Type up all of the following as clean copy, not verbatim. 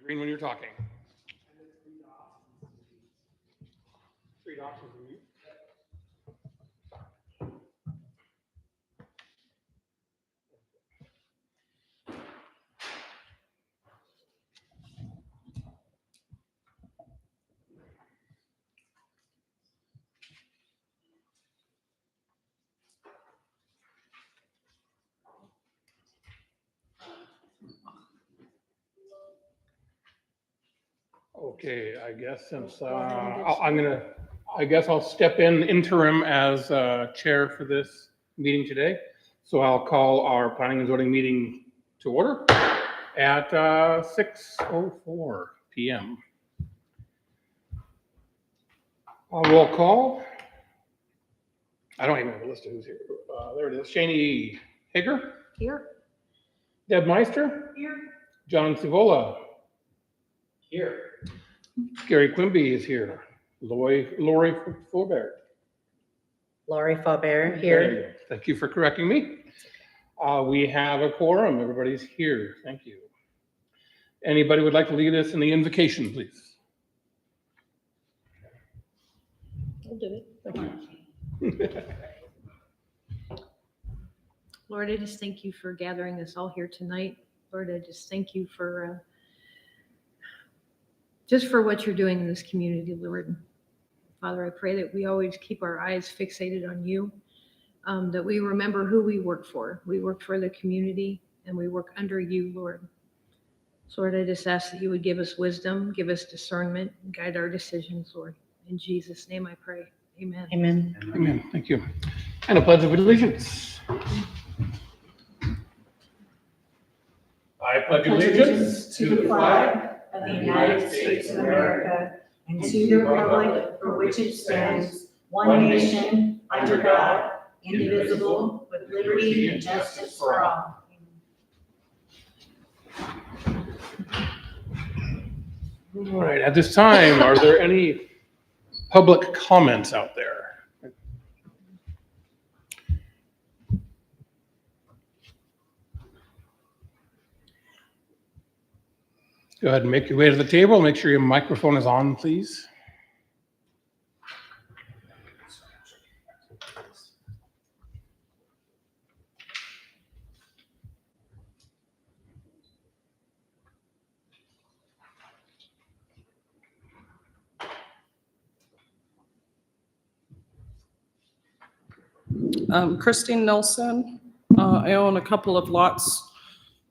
green when you're talking. Three dots is mute. Okay, I guess since I guess I'll step in interim as chair for this meeting today. So I'll call our planning and zoning meeting to order at 6:04 p.m. Roll call. I don't even have a list of who's here. There it is. Shani Hager. Here. Deb Meister. Here. John Civola. Here. Gary Quimby is here. Lori Faubert. Laurie Faubert here. Thank you for correcting me. We have a quorum. Everybody's here. Thank you. Anybody would like to lead us in the invocation, please? I'll do it. Thank you. Lord, I just thank you for gathering us all here tonight. Lord, I just thank you for just for what you're doing in this community, Lord. Father, I pray that we always keep our eyes fixated on you, that we remember who we work for. We work for the community and we work under you, Lord. So Lord, I just ask that you would give us wisdom, give us discernment, guide our decisions, Lord. In Jesus' name I pray. Amen. Amen. Amen. Thank you. And a pledge of allegiance. I pledge allegiance to the flag of the United States of America and to the republic for which it stands, one nation, under God, indivisible, with liberty and justice for all. All right. At this time, are there any public comments out there? Go ahead and make your way to the table. Make sure your microphone is on, please. Christine Nelson. I own a couple of lots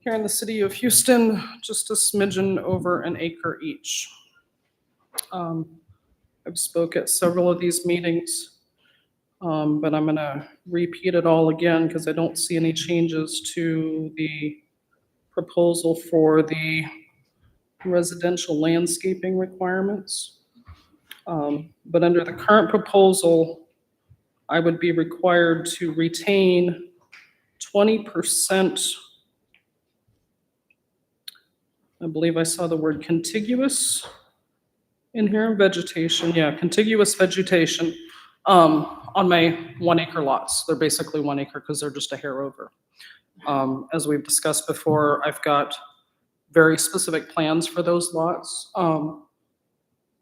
here in the city of Houston, just a smidgen over an acre each. I've spoke at several of these meetings, but I'm gonna repeat it all again because I don't see any changes to the proposal for the residential landscaping requirements. But under the current proposal, I would be required to retain 20%. I believe I saw the word contiguous in here, vegetation, yeah, contiguous vegetation on my 1 acre lots. They're basically 1 acre because they're just a hair over. As we've discussed before, I've got very specific plans for those lots.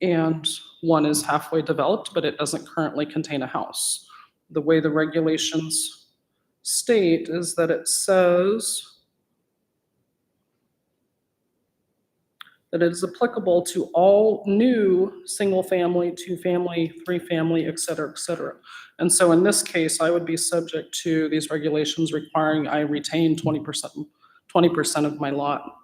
And one is halfway developed, but it doesn't currently contain a house. The way the regulations state is that it says that it is applicable to all new single-family, two-family, three-family, et cetera, et cetera. And so in this case, I would be subject to these regulations requiring I retain 20% of my lot.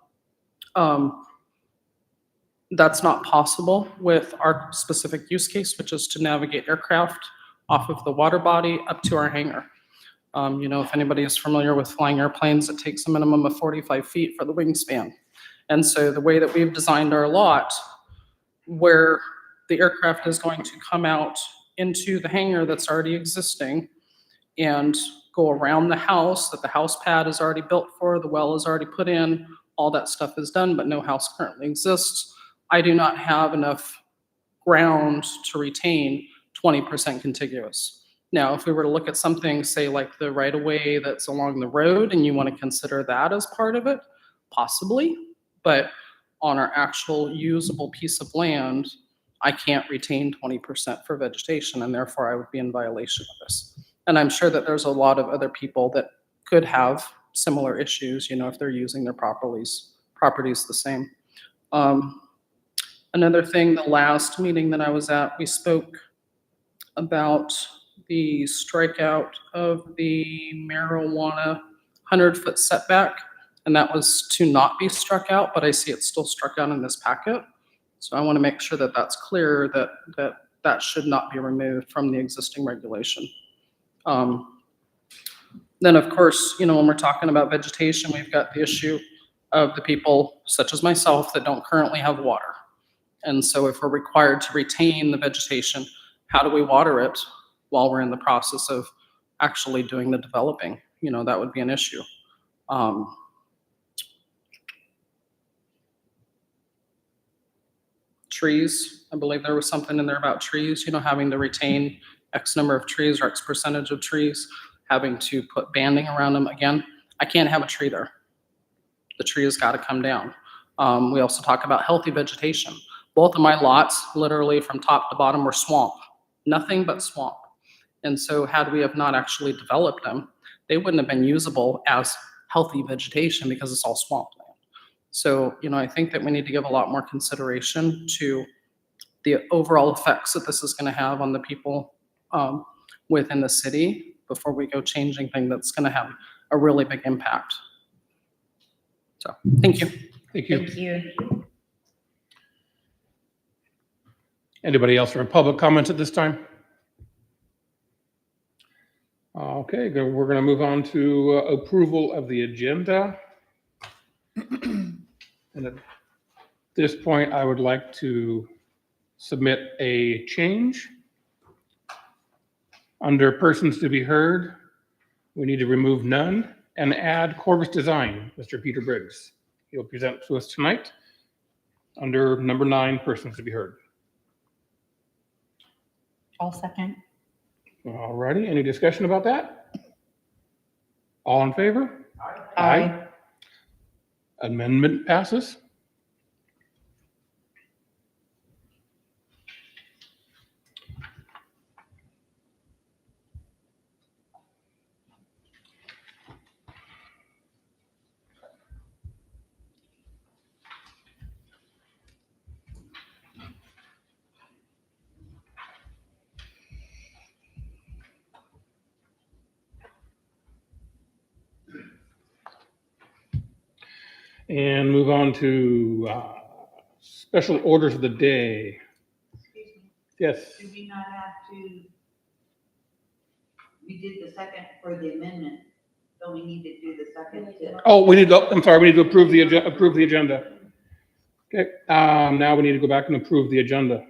That's not possible with our specific use case, which is to navigate aircraft off of the water body up to our hangar. You know, if anybody is familiar with flying airplanes, it takes a minimum of 45 feet for the wingspan. And so the way that we've designed our lot, where the aircraft is going to come out into the hangar that's already existing and go around the house that the house pad is already built for, the well is already put in, all that stuff is done, but no house currently exists. I do not have enough ground to retain 20% contiguous. Now, if we were to look at something, say like the right-of-way that's along the road and you want to consider that as part of it, possibly. But on our actual usable piece of land, I can't retain 20% for vegetation, and therefore I would be in violation of this. And I'm sure that there's a lot of other people that could have similar issues, you know, if they're using their properties the same. Another thing, the last meeting that I was at, we spoke about the strikeout of the marijuana 100-foot setback, and that was to not be struck out, but I see it's still struck out in this packet. So I want to make sure that that's clear, that should not be removed from the existing regulation. Then, of course, you know, when we're talking about vegetation, we've got the issue of the people such as myself that don't currently have water. And so if we're required to retain the vegetation, how do we water it while we're in the process of actually doing the developing? You know, that would be an issue. Trees, I believe there was something in there about trees, you know, having to retain X number of trees or X percentage of trees, having to put banding around them. Again, I can't have a tree there. The tree has got to come down. We also talk about healthy vegetation. Both of my lots, literally from top to bottom, were swamp, nothing but swamp. And so had we have not actually developed them, they wouldn't have been usable as healthy vegetation because it's all swamp land. So, you know, I think that we need to give a lot more consideration to the overall effects that this is going to have on the people within the city before we go changing things that's going to have a really big impact. So, thank you. Thank you. Thank you. Anybody else for public comments at this time? Okay, we're going to move on to approval of the agenda. And at this point, I would like to submit a change. Under persons to be heard, we need to remove none and add Corvus Design, Mr. Peter Briggs. He'll present to us tonight under number 9, persons to be heard. I'll second. All righty, any discussion about that? All in favor? Aye. Amendment passes. And move on to special orders of the day. Excuse me, Yes. do we not have to, we did the second for the amendment, don't we need to do the second? Oh, we need to, I'm sorry, we need to approve the agenda. Okay, now we need to go back and approve the agenda.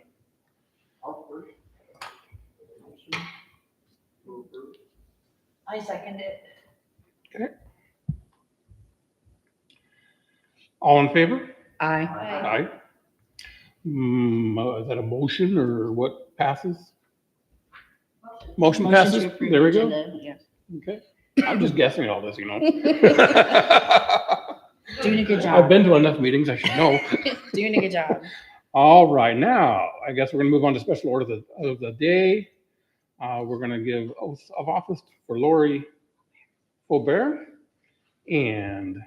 I second it. Okay. All in favor? Aye. Aye. Is that a motion or what passes? Motion passes? There we go. Yes. Okay. I'm just guessing all this, you know. Doing a good I've job. been to enough meetings, I should know. Doing a good job. All right, now, I guess we're gonna move on to special order of the day. We're gonna give oath of office for Lori Faubert and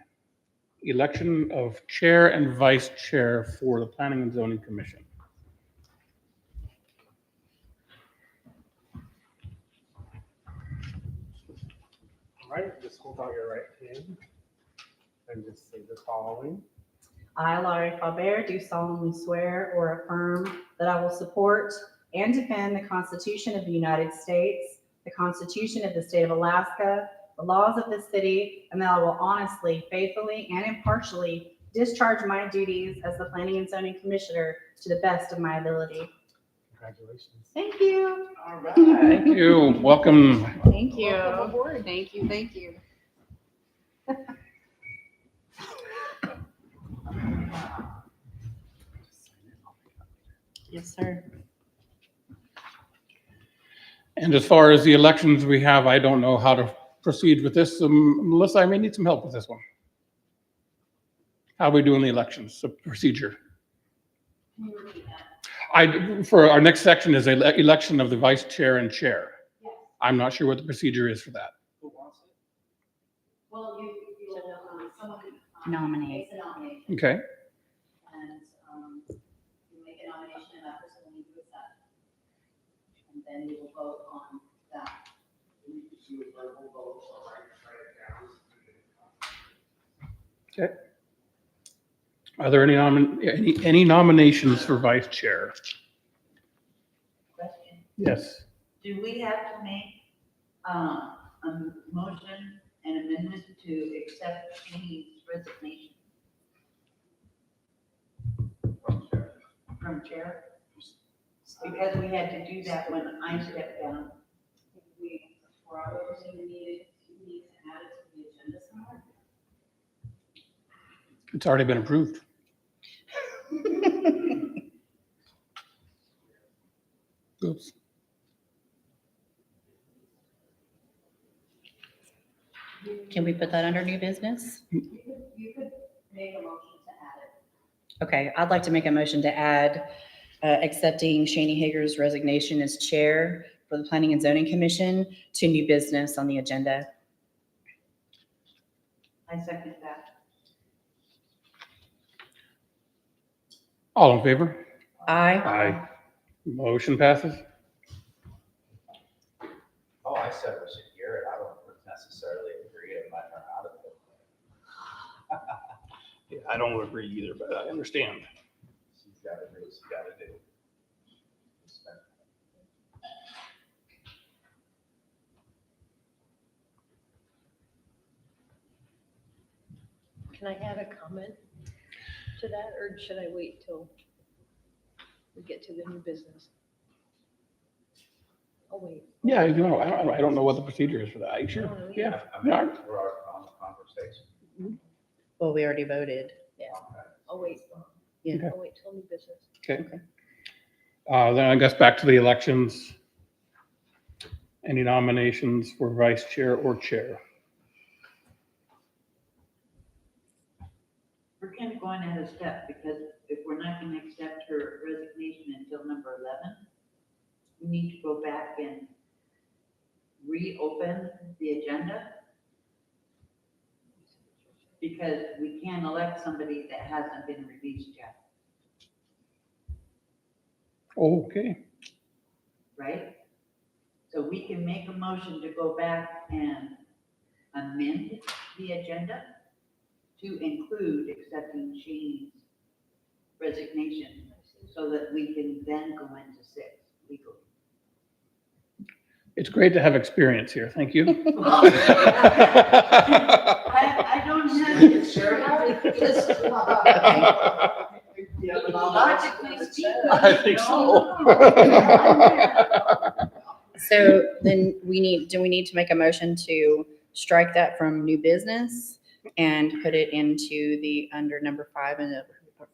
election of chair and vice chair for the Planning and Zoning Commission. All right, just hold out your right hand and just say the following. I, Laurie Faubert, do solemnly swear or affirm that I will support and defend the Constitution of the United States, the Constitution of the State of Alaska, the laws of this city, and that I will honestly, faithfully, and impartially discharge my duties as the Planning and Zoning Commissioner to the best of my ability. Congratulations. Thank you. All right. Thank you, welcome. Thank you. Welcome aboard. Thank you, thank you. Yes, sir. And as far as the elections we have, I don't know how to proceed with this. Melissa, I may need some help with this one. How are we doing the elections, the procedure? For our next section is election of the vice chair and chair. I'm not sure what the procedure is for that. Who wants it? Well, you'll, someone Nominate. makes a nomination, Okay, and, you make a nomination, and that person will need to accept. And then you will vote on that. are there any nominations for vice chair? Question, Yes. do we have to make, a motion and amendment to accept Shane's resignation from chair? Because we had to do that when I stepped down. For our oversight, we need to add it to the agenda somewhere. It's already been approved. Oops. Can we put that under new business? You could make a motion to add it. Okay, I'd like to make a motion to add accepting Shani Hager's resignation as chair for the Planning and Zoning Commission to new business on the agenda. I second that. All in favor? Aye. Aye. Motion passes. Oh, I said we should hear it. I don't necessarily agree. It might run out of it. Yeah, I don't agree either, but I understand. She's got to do what she's got to do. Can I add a comment to that, or should I wait till we get to the new business? Oh, wait. Yeah, you know, I don't know what the procedure is for that. Are you sure? Yeah. I mean, Yeah. we're on the conversation. Well, we already voted. I'll wait. Yeah. Okay. I'll wait till new business. Okay. Then I guess back to the elections. Any nominations for vice chair or chair? We're kind of going at a step, because if we're not going to accept her resignation until number 11, we need to go back and reopen the agenda. Because we can't elect somebody that hasn't been released yet, Okay. right? So we can make a motion to go back and amend the agenda to include accepting Shane's resignation, so that we can then go into 6 legally. It's great to have experience here. Thank you. I don't have to, sure. Logically speaking. I think so. So then do we need to make a motion to strike that from new business and put it into under number 5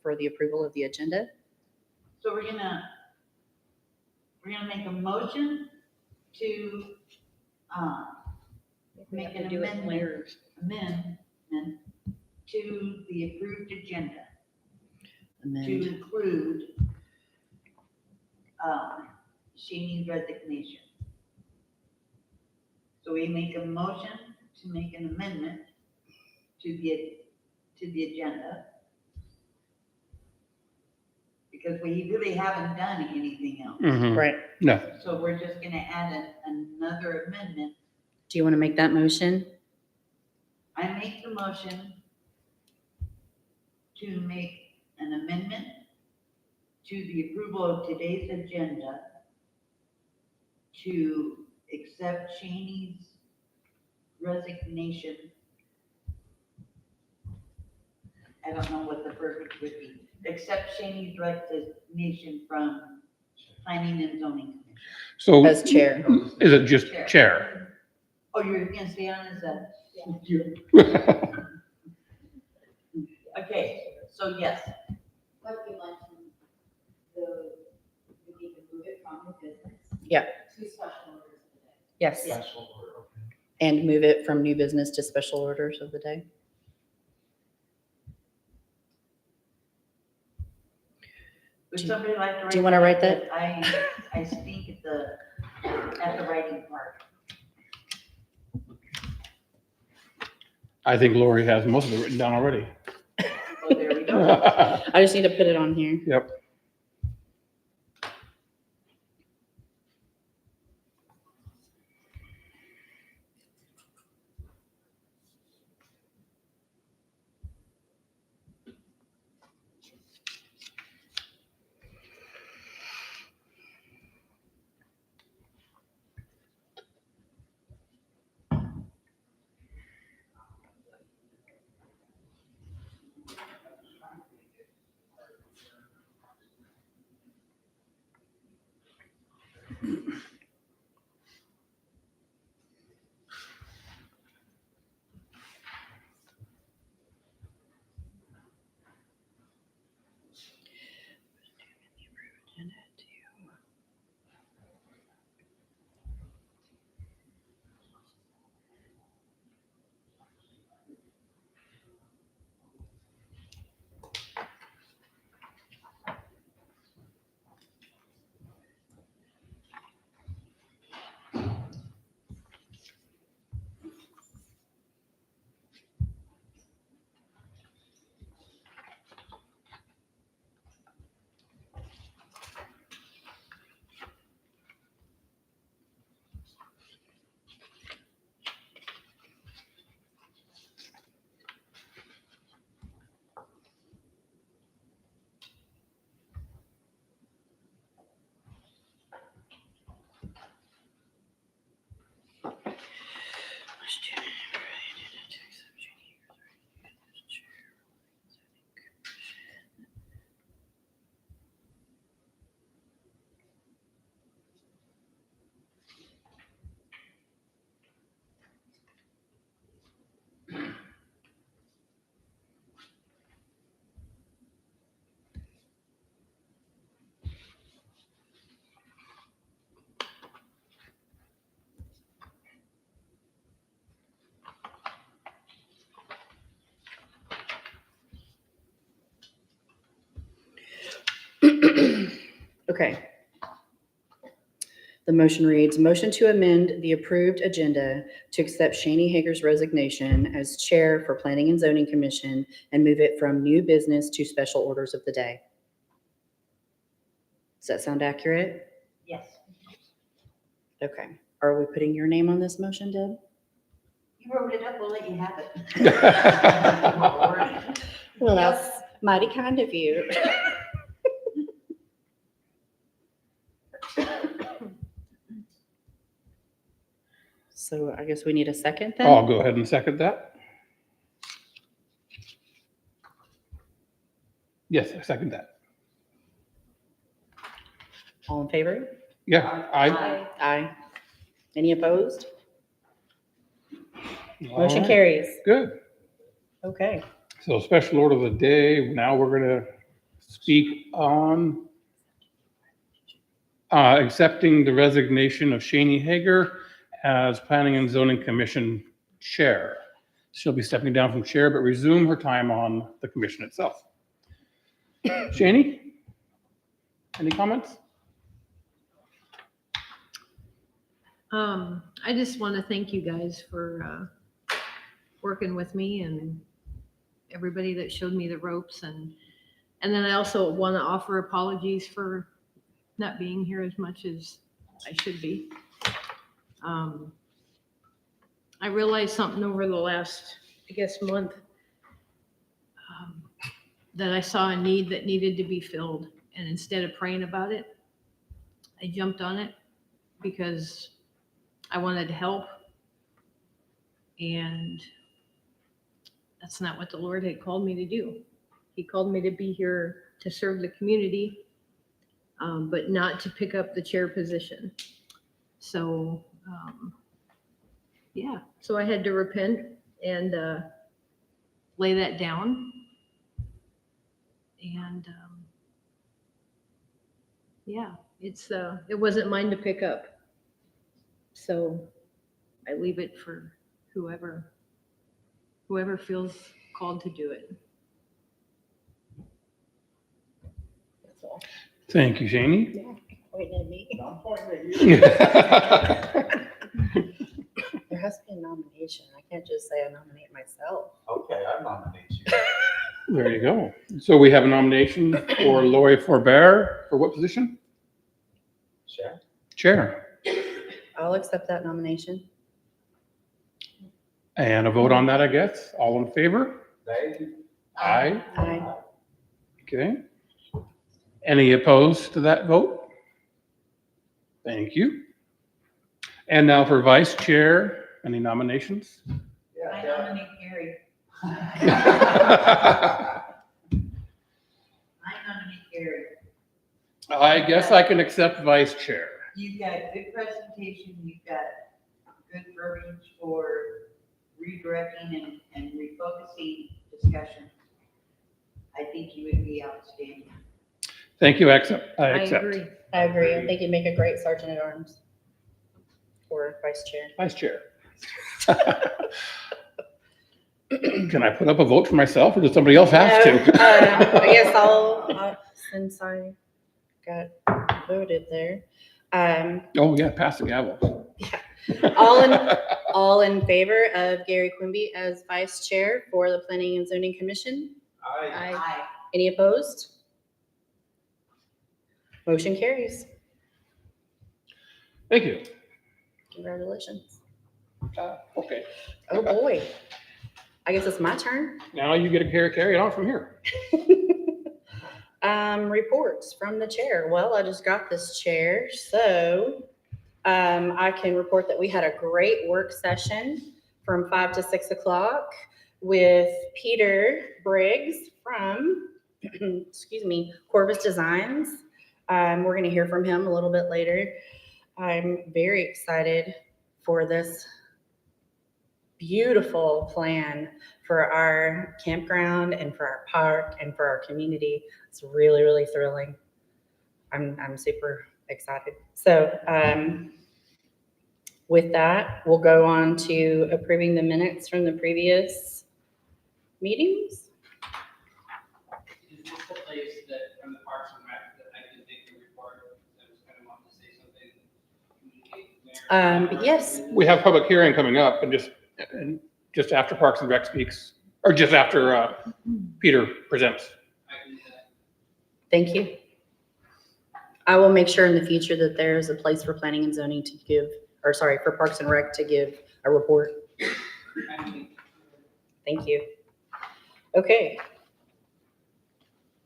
for the approval of the agenda? So we're gonna make a motion to, We have Make an to do it in amendment. layers. amendment to the approved agenda to Amend. include, Shane's resignation. So we make a motion to make an amendment to the agenda. Because we really haven't done anything else. Mhm. Right. No. So we're just gonna add another amendment. Do you want to make that motion? I make the motion to make an amendment to the approval of today's agenda to accept Shane's resignation. I don't know what the verbiage would be. Accept Shane's resignation from Planning and Zoning Commission. So As chair. is it just chair? Oh, you're gonna stay on as a? Okay, so yes, But we like we need to move it from the business. Yeah. To special orders of the day. Yes. Special order, okay. And move it from new business to special orders of the day. Would somebody like to write? Do you wanna write that? I speak at the writing part. I think Lori has most of it written down already. Oh, there we go. I just need to put it on here. Yep. Okay. The motion reads, motion to amend the approved agenda to accept Shani Hager's resignation as chair for Planning and Zoning Commission and move it from new business to special orders of the day. Does that sound accurate? Yes. Okay. Are we putting your name on this motion, Deb? You wrote it up, we'll let you have it. Well, that's mighty kind of you. So I guess we need a second then? I'll go ahead and second that. Yes, I second that. All in favor? Yeah, I. Aye. Any opposed? All Motion right, carries. Good. Okay. So special order of the day, now we're gonna speak on accepting the resignation of Shani Hager as Planning and Zoning Commission Chair. She'll be stepping down from chair, but resume her time on the commission itself. Shani? Any comments? I just want to thank you guys for working with me and everybody that showed me the ropes. And then I also want to offer apologies for not being here as much as I should be. I realized something over the last, I guess, month, that I saw a need that needed to be filled. And instead of praying about it, I jumped on it because I wanted to help. And that's not what the Lord had called me to do. He called me to be here to serve the community, but not to pick up the chair position. So, yeah, so I had to repent and lay that down. And yeah, it wasn't mine to pick up. So I leave it for whoever feels called to do it. So, Thank you, Janie. yeah, pointing at me. I'm pointing at you. There has to be a nomination. I can't just say I nominate myself. Okay, I nominate you. There you go. So we have a nomination for Lori Forbear for what position? Sure. Chair. I'll accept that nomination. And a vote on that, I guess. All in favor? They, Aye. Aye. Okay. Any opposed to that vote? Thank you. And now for vice chair, any nominations? I yeah, nominate Gary. I nominate Gary. I guess I can accept vice chair. You've got good presentation, you've got good verbiage for redirecting and refocusing discussion. I think you would be outstanding. Thank you, accept. I I accept. agree. I agree. I think you'd make a great sergeant at arms or vice chair. Vice chair. Can I put up a vote for myself or does somebody else have No, to? I guess since I got voted there. Oh, yeah, pass the gavel. All in favor of Gary Quimby as vice chair for the Planning and Zoning Commission? Aye. Any opposed? Motion carries. Thank you. Congratulations. Okay, Oh, boy. I guess it's my turn. now you get to carry it on from here. Reports from the chair. Well, I just got this chair, so I can report that we had a great work session from 5 to 6 o'clock with Peter Briggs from, excuse me, Corvus Designs. We're going to hear from him a little bit later. I'm very excited for this beautiful plan for our campground and for our park and for our community. It's really, really thrilling. I'm super excited. So with that, we'll go on to approving the minutes from the previous meetings. Is this the place that, from the Parks and Rec, that I can take the report? I was kind of wanting to say something. Communicate with the mayor. Yes. We have public hearing coming up and just after Parks and Rec speaks, or just after Peter presents. I can do that. Thank you. I will make sure in the future that there's a place for planning and zoning to give, or sorry, for Parks and Rec to give a report. I mean, Thank you. Okay.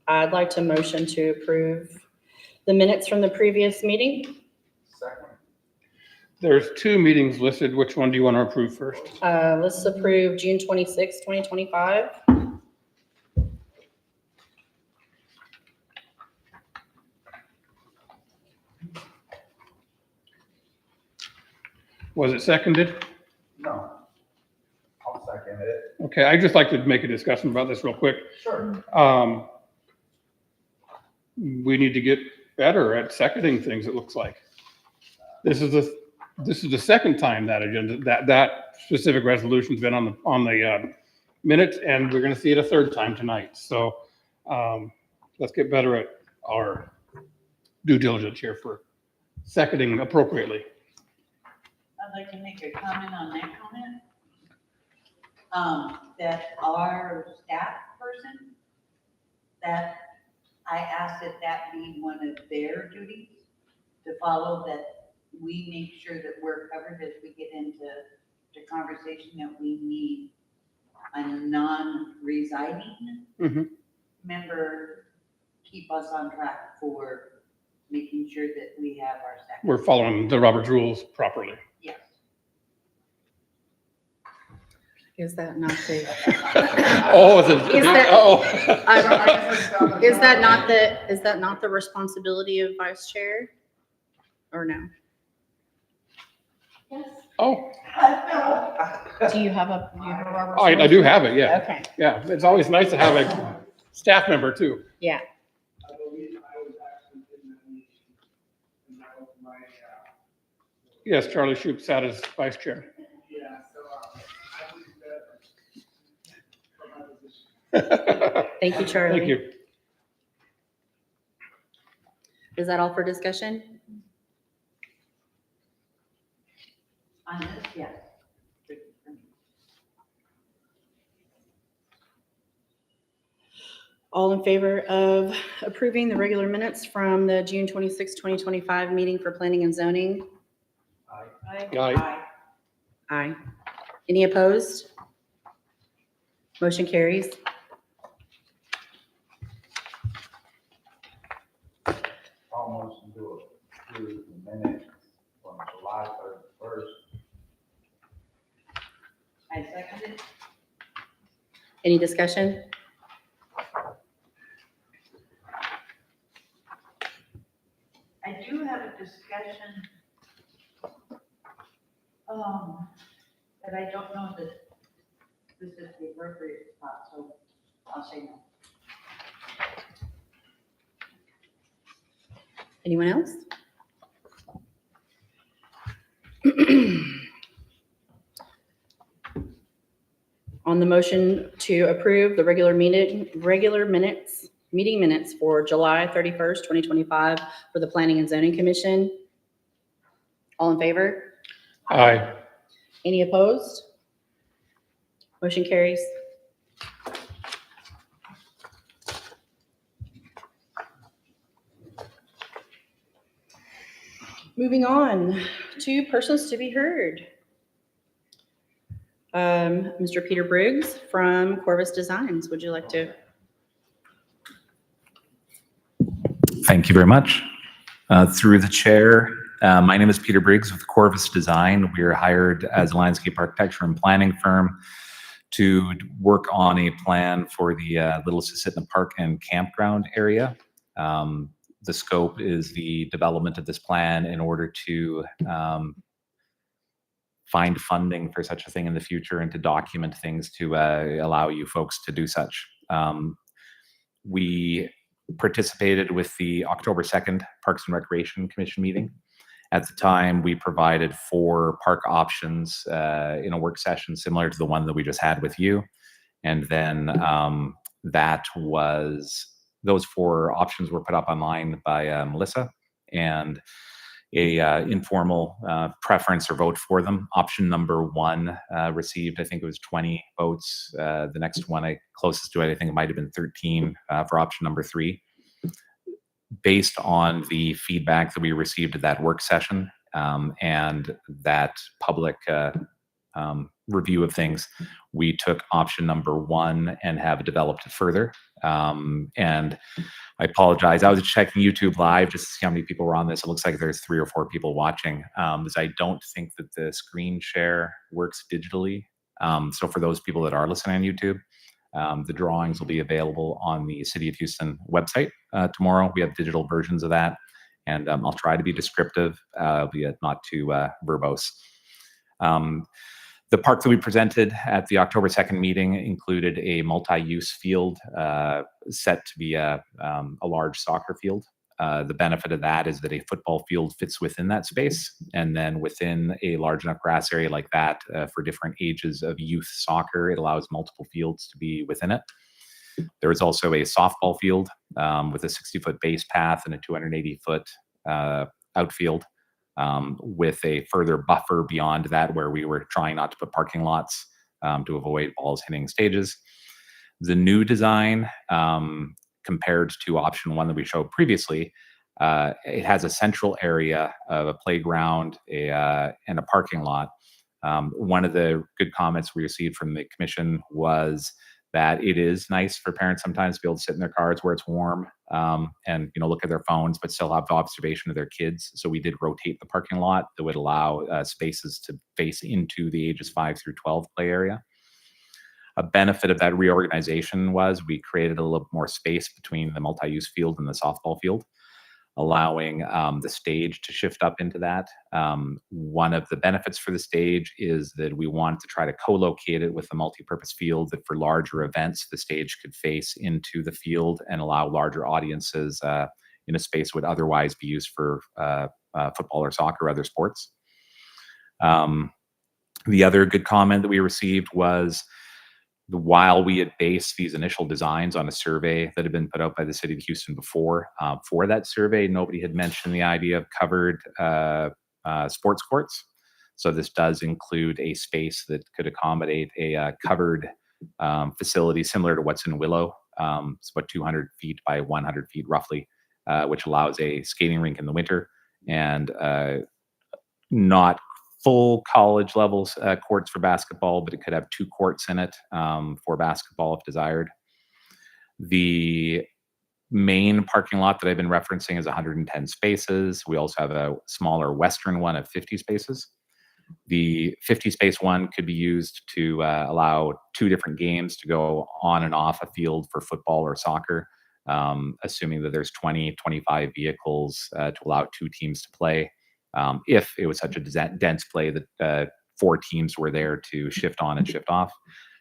I'd like to motion to approve the minutes from the previous meeting. second. There's 2 meetings listed. Which one do you want to approve first? Let's approve June 26, 2025. Was it seconded? No. I'll second it. Okay, I'd just like to make a discussion about this real quick. Sure. We need to get better at seconding things, it looks like. This is the second time that agenda, that specific resolution's been on the minutes, and we're gonna see it a third time tonight. So, let's get better at our due diligence here for seconding appropriately. I'd like to make a comment on that comment. That our staff person, that I asked that be one of their duties to follow, that we make sure that we're covered as we get into the conversation, that we need a non-residing Mhm. member keep us on track for making sure that we have our staff. We're following the Robert's rules properly. Yes. Is that not the, Oh, is it? Is that- Oh. is that not the responsibility of vice chair? Or no? Oh, Do you have a Robert's I do have it, yeah. Okay, Yeah, it's always nice to have a staff member too. yeah. I believe I was actually in that meeting. And that was my, Yes, Charlie Shoup sat as vice chair. yeah, so I believe that from my position. Thank you, Charlie. Thank you. Is that all for discussion? On this, yes. All in favor of approving the regular minutes from the June 26, 2025 meeting for planning and zoning? Aye. Aye. Any opposed? Motion carries. Almost do it through the minutes from July 31st. I second it. Any discussion? I do have a discussion, but I don't know that this is the appropriate spot, so I'll say no. Anyone else? On the motion to approve the meeting minutes for July 31st, 2025 for the Planning and Zoning Commission. All in favor? Aye. Any opposed? Motion carries. Moving on to persons to be heard. Mr. Peter Briggs from Corvus Designs, would you like to? Thank you very much. Through the chair, my name is Peter Briggs with Corvus Design. We are hired as a landscape architecture and planning firm to work on a plan for the Little Susitna Park and Campground area. The scope is the development of this plan in order to find funding for such a thing in the future and to document things to allow you folks to do such. We participated with the October 2nd Parks and Recreation Commission meeting. At the time, we provided 4 park options in a work session similar to the one that we just had with you. And then those 4 options were put up online by Melissa, and a informal preference or vote for them. Option number 1 received, I think it was 20 votes. The next one closest to it, I think it might have been 13 for option number 3. Based on the feedback that we received at that work session and that public review of things, we took option number 1 and have developed it further. And I apologize. I was checking YouTube Live just to see how many people were on this. It looks like there's 3 or 4 people watching. Because I don't think that the screen share works digitally. So for those people that are listening on YouTube, the drawings will be available on the City of Houston website tomorrow. We have digital versions of that. And I'll try to be descriptive, albeit not too verbose. The park that we presented at the October 2nd meeting included a multi-use field set to be a large soccer field. The benefit of that is that a football field fits within that space. And then within a large enough grass area like that, for different ages of youth soccer, it allows multiple fields to be within it. There is also a softball field with a 60-foot base path and a 280-foot outfield. With a further buffer beyond that where we were trying not to put parking lots to avoid balls hitting stages. The new design, compared to option 1 that we showed previously, it has a central area of a playground and a parking lot. One of the good comments we received from the commission was that it is nice for parents sometimes to be able to sit in their cars where it's warm and look at their phones, but still have the observation of their kids. So we did rotate the parking lot that would allow spaces to face into the ages 5 through 12 play area. A benefit of that reorganization was we created a little more space between the multi-use field and the softball field, allowing the stage to shift up into that. One of the benefits for the stage is that we wanted to try to co-locate it with a multi-purpose field that for larger events, the stage could face into the field and allow larger audiences in a space would otherwise be used for football or soccer or other sports. The other good comment that we received was while we had based these initial designs on a survey that had been put out by the city of Houston before, for that survey, nobody had mentioned the idea of covered sports courts. So this does include a space that could accommodate a covered facility similar to what's in Willow. It's about 200 feet by 100 feet roughly, which allows a skating rink in the winter and not full college levels courts for basketball, but it could have 2 courts in it for basketball if desired. The main parking lot that I've been referencing is 110 spaces. We also have a smaller western one of 50 spaces. The 50 space one could be used to allow 2 different games to go on and off a field for football or soccer, assuming that there's 20, 25 vehicles to allow 2 teams to play. If it was such a dense play that 4 teams were there to shift on and shift off.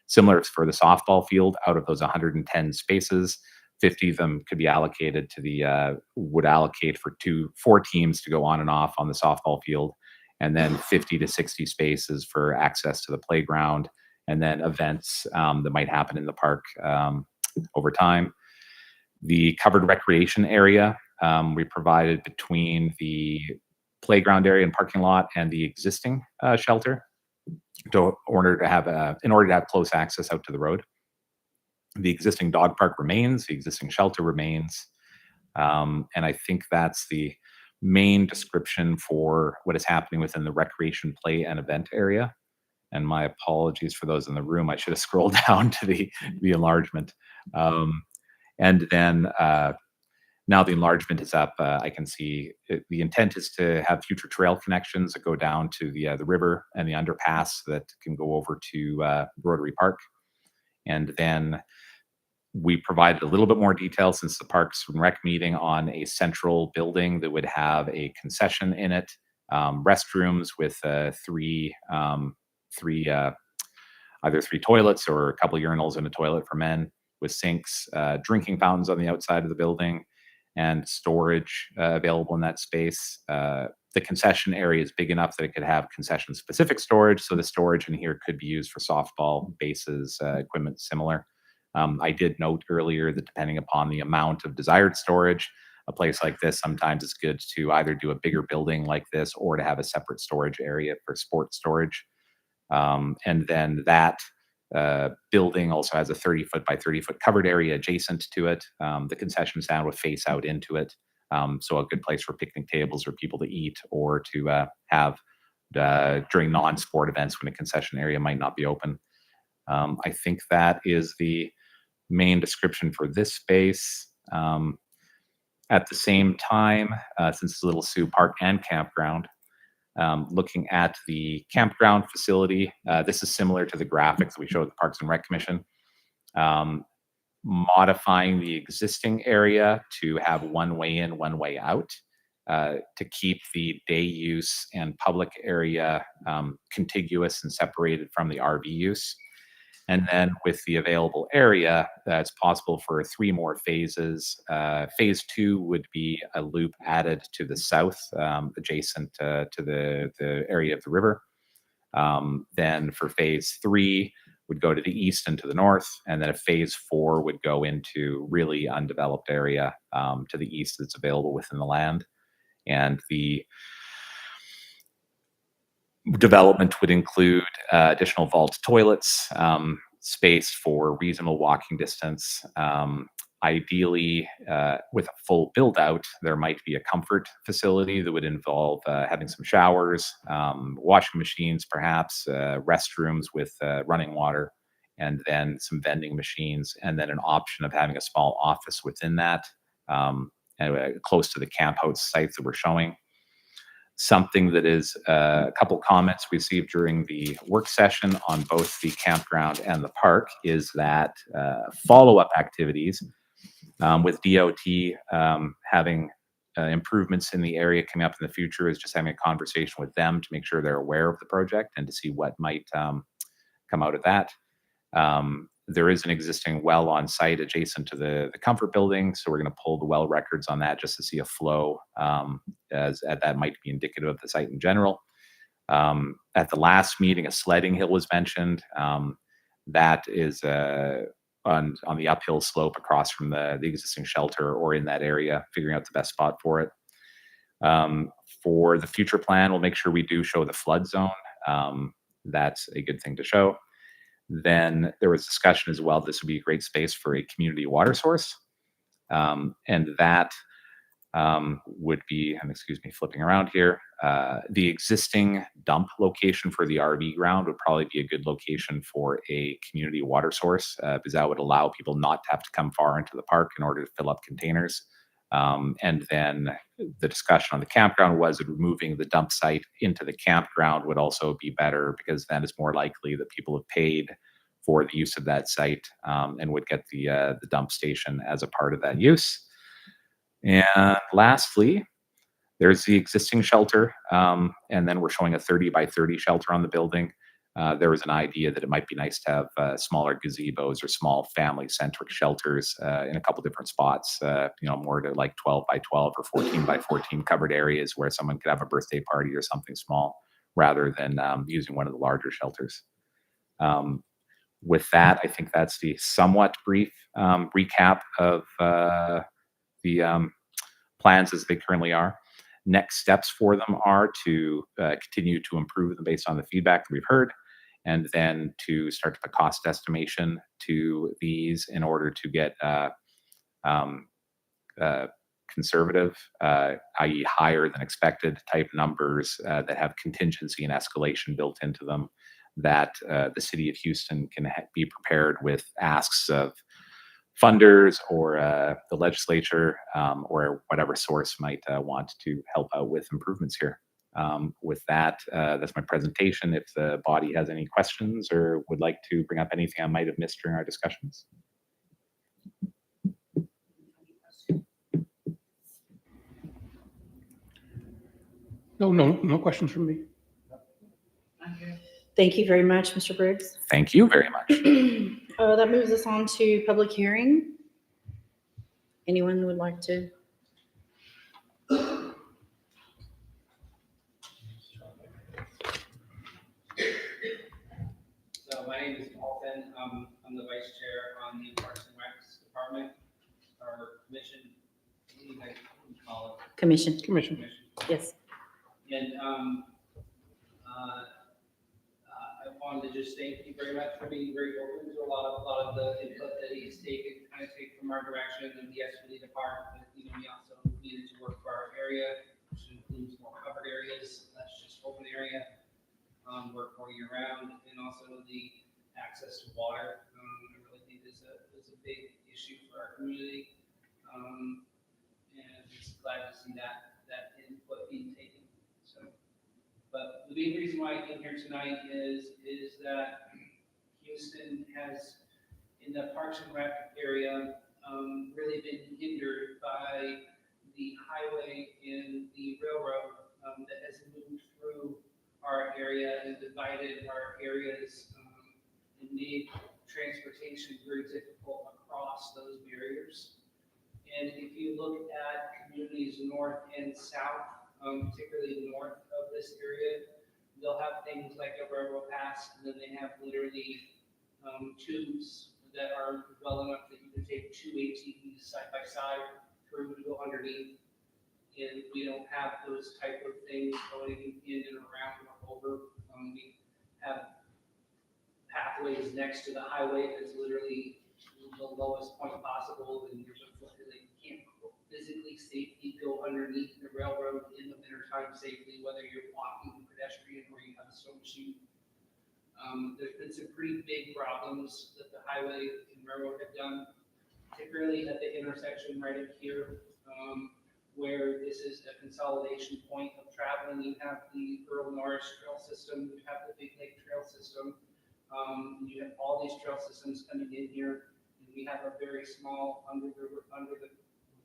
Similar for the softball field, out of those 110 spaces, 50 of them could be allocated to would allocate for 4 teams to go on and off on the softball field, and then 50 to 60 spaces for access to the playground, and then events that might happen in the park over time. The covered recreation area we provided between the playground area and parking lot and the existing shelter in order to have close access out to the road. The existing dog park remains, the existing shelter remains, and I think that's the main description for what is happening within the recreation, play, and event area. And my apologies for those in the room. I should have scrolled down to the enlargement. And then now the enlargement is up. I can see the intent is to have future trail connections that go down to the river and the underpass that can go over to Rotary Park. And then we provided a little bit more detail since the Parks and Rec meeting on a central building that would have a concession in it, restrooms with either 3 toilets or a couple urinals and a toilet for men with sinks, drinking fountains on the outside of the building, and storage available in that space. The concession area is big enough that it could have concession-specific storage, so the storage in here could be used for softball, bases, equipment similar. I did note earlier that depending upon the amount of desired storage, a place like this, sometimes it's good to either do a bigger building like this or to have a separate storage area for sports storage. And then that building also has a 30-foot by 30-foot covered area adjacent to it. The concession stand would face out into it. So a good place for picnic tables or people to eat or to have during non-sport events when a concession area might not be open. I think that is the main description for this space. At the same time, since it's Little Sioux Park and Campground, looking at the campground facility, this is similar to the graphics we showed at the Parks and Rec Commission. Modifying the existing area to have one way in, one way out, to keep the day use and public area contiguous and separated from the RV use. And then with the available area, it's possible for 3 more phases. Phase 2 would be a loop added to the south, adjacent to the area of the river. Then for phase 3 would go to the east and to the north, and then a phase 4 would go into really undeveloped area to the east that's available within the land. And the development would include additional vault toilets, space for reasonable walking distance. Ideally, with a full build out, there might be a comfort facility that would involve having some showers, washing machines, perhaps restrooms with running water, and then some vending machines, and then an option of having a small office within that, close to the camp house sites that we're showing. Something that is a couple comments we received during the work session on both the campground and the park is that follow-up activities with DOT having improvements in the area coming up in the future is just having a conversation with them to make sure they're aware of the project and to see what might come out of that. There is an existing well on site adjacent to the comfort building, so we're going to pull the well records on that just to see a flow, as that might be indicative of the site in general. At the last meeting, a sledding hill was mentioned. that is on the uphill slope across from the existing shelter or in that area, figuring out the best spot for it. For the future plan, we'll make sure we do show the flood zone. That's a good thing to show. Then there was discussion as well, this would be a great space for a community water source. And that would be, and excuse me, flipping around here, the existing dump location for the RV ground would probably be a good location for a community water source, because that would allow people not to have to come far into the park in order to fill up containers. And then the discussion on the campground was that removing the dump site into the campground would also be better, because then it's more likely that people have paid for the use of that site and would get the dump station as a part of that use. And lastly, there's the existing shelter, and then we're showing a 30 by 30 shelter on the building. There was an idea that it might be nice to have smaller gazebos or small family-centric shelters in a couple different spots, more to like 12 by 12 or 14 by 14 covered areas where someone could have a birthday party or something small, rather than using one of the larger shelters. With that, I think that's the somewhat brief recap of the plans as they currently are. Next steps for them are to continue to improve them based on the feedback that we've heard, and then to start to put cost estimation to these in order to get conservative, i.e. higher than expected type numbers that have contingency and escalation built into them, that the city of Houston can be prepared with asks of funders or the legislature or whatever source might want to help out with improvements here. With that, that's my presentation. If the body has any questions or would like to bring up anything I might have missed during our discussions. No questions from me. Thank you very much, Mr. Briggs. Thank you very much. That moves us on to public hearing. Anyone would like to? So my name is Paulton. I'm the vice chair on the Parks and Recs department, or commission. What do you guys call it? Commission. Commission. Yes. And I wanted to just thank you very much for being very open to a lot of the input that he's taken, kind of take from our direction. And yes, we need a park, but we also needed to work for our area, which includes more covered areas, less just open area. Work more year round, and also the access to water. I really think is a big issue for our community, and I'm just glad to see that input being taken. So, but the main reason why I came here tonight is that Houston has, in the Parks and Rec area, really been hindered by the highway and the railroad that has moved through our area and divided our areas and made transportation very difficult across those barriers. And if you look at communities north and south, particularly north of this area, they'll have things like a railroad pass, and then they have literally tubes that are well enough that you can take two ATVs side by side through to go underneath. And we don't have those type of things going in and around or over. We have pathways next to the highway that's literally the lowest point possible, and there's a foot that they can't physically safely go underneath the railroad in the wintertime safely, whether you're walking, pedestrian, or you have a snowshoe. There's been some pretty big problems that the highway and railroad have done, particularly at the intersection right up here. Where this is a consolidation point of traveling. You have the Earl Norris Trail System, you have the Big Lake Trail System, you have all these trail systems coming in here, and we have a very small under the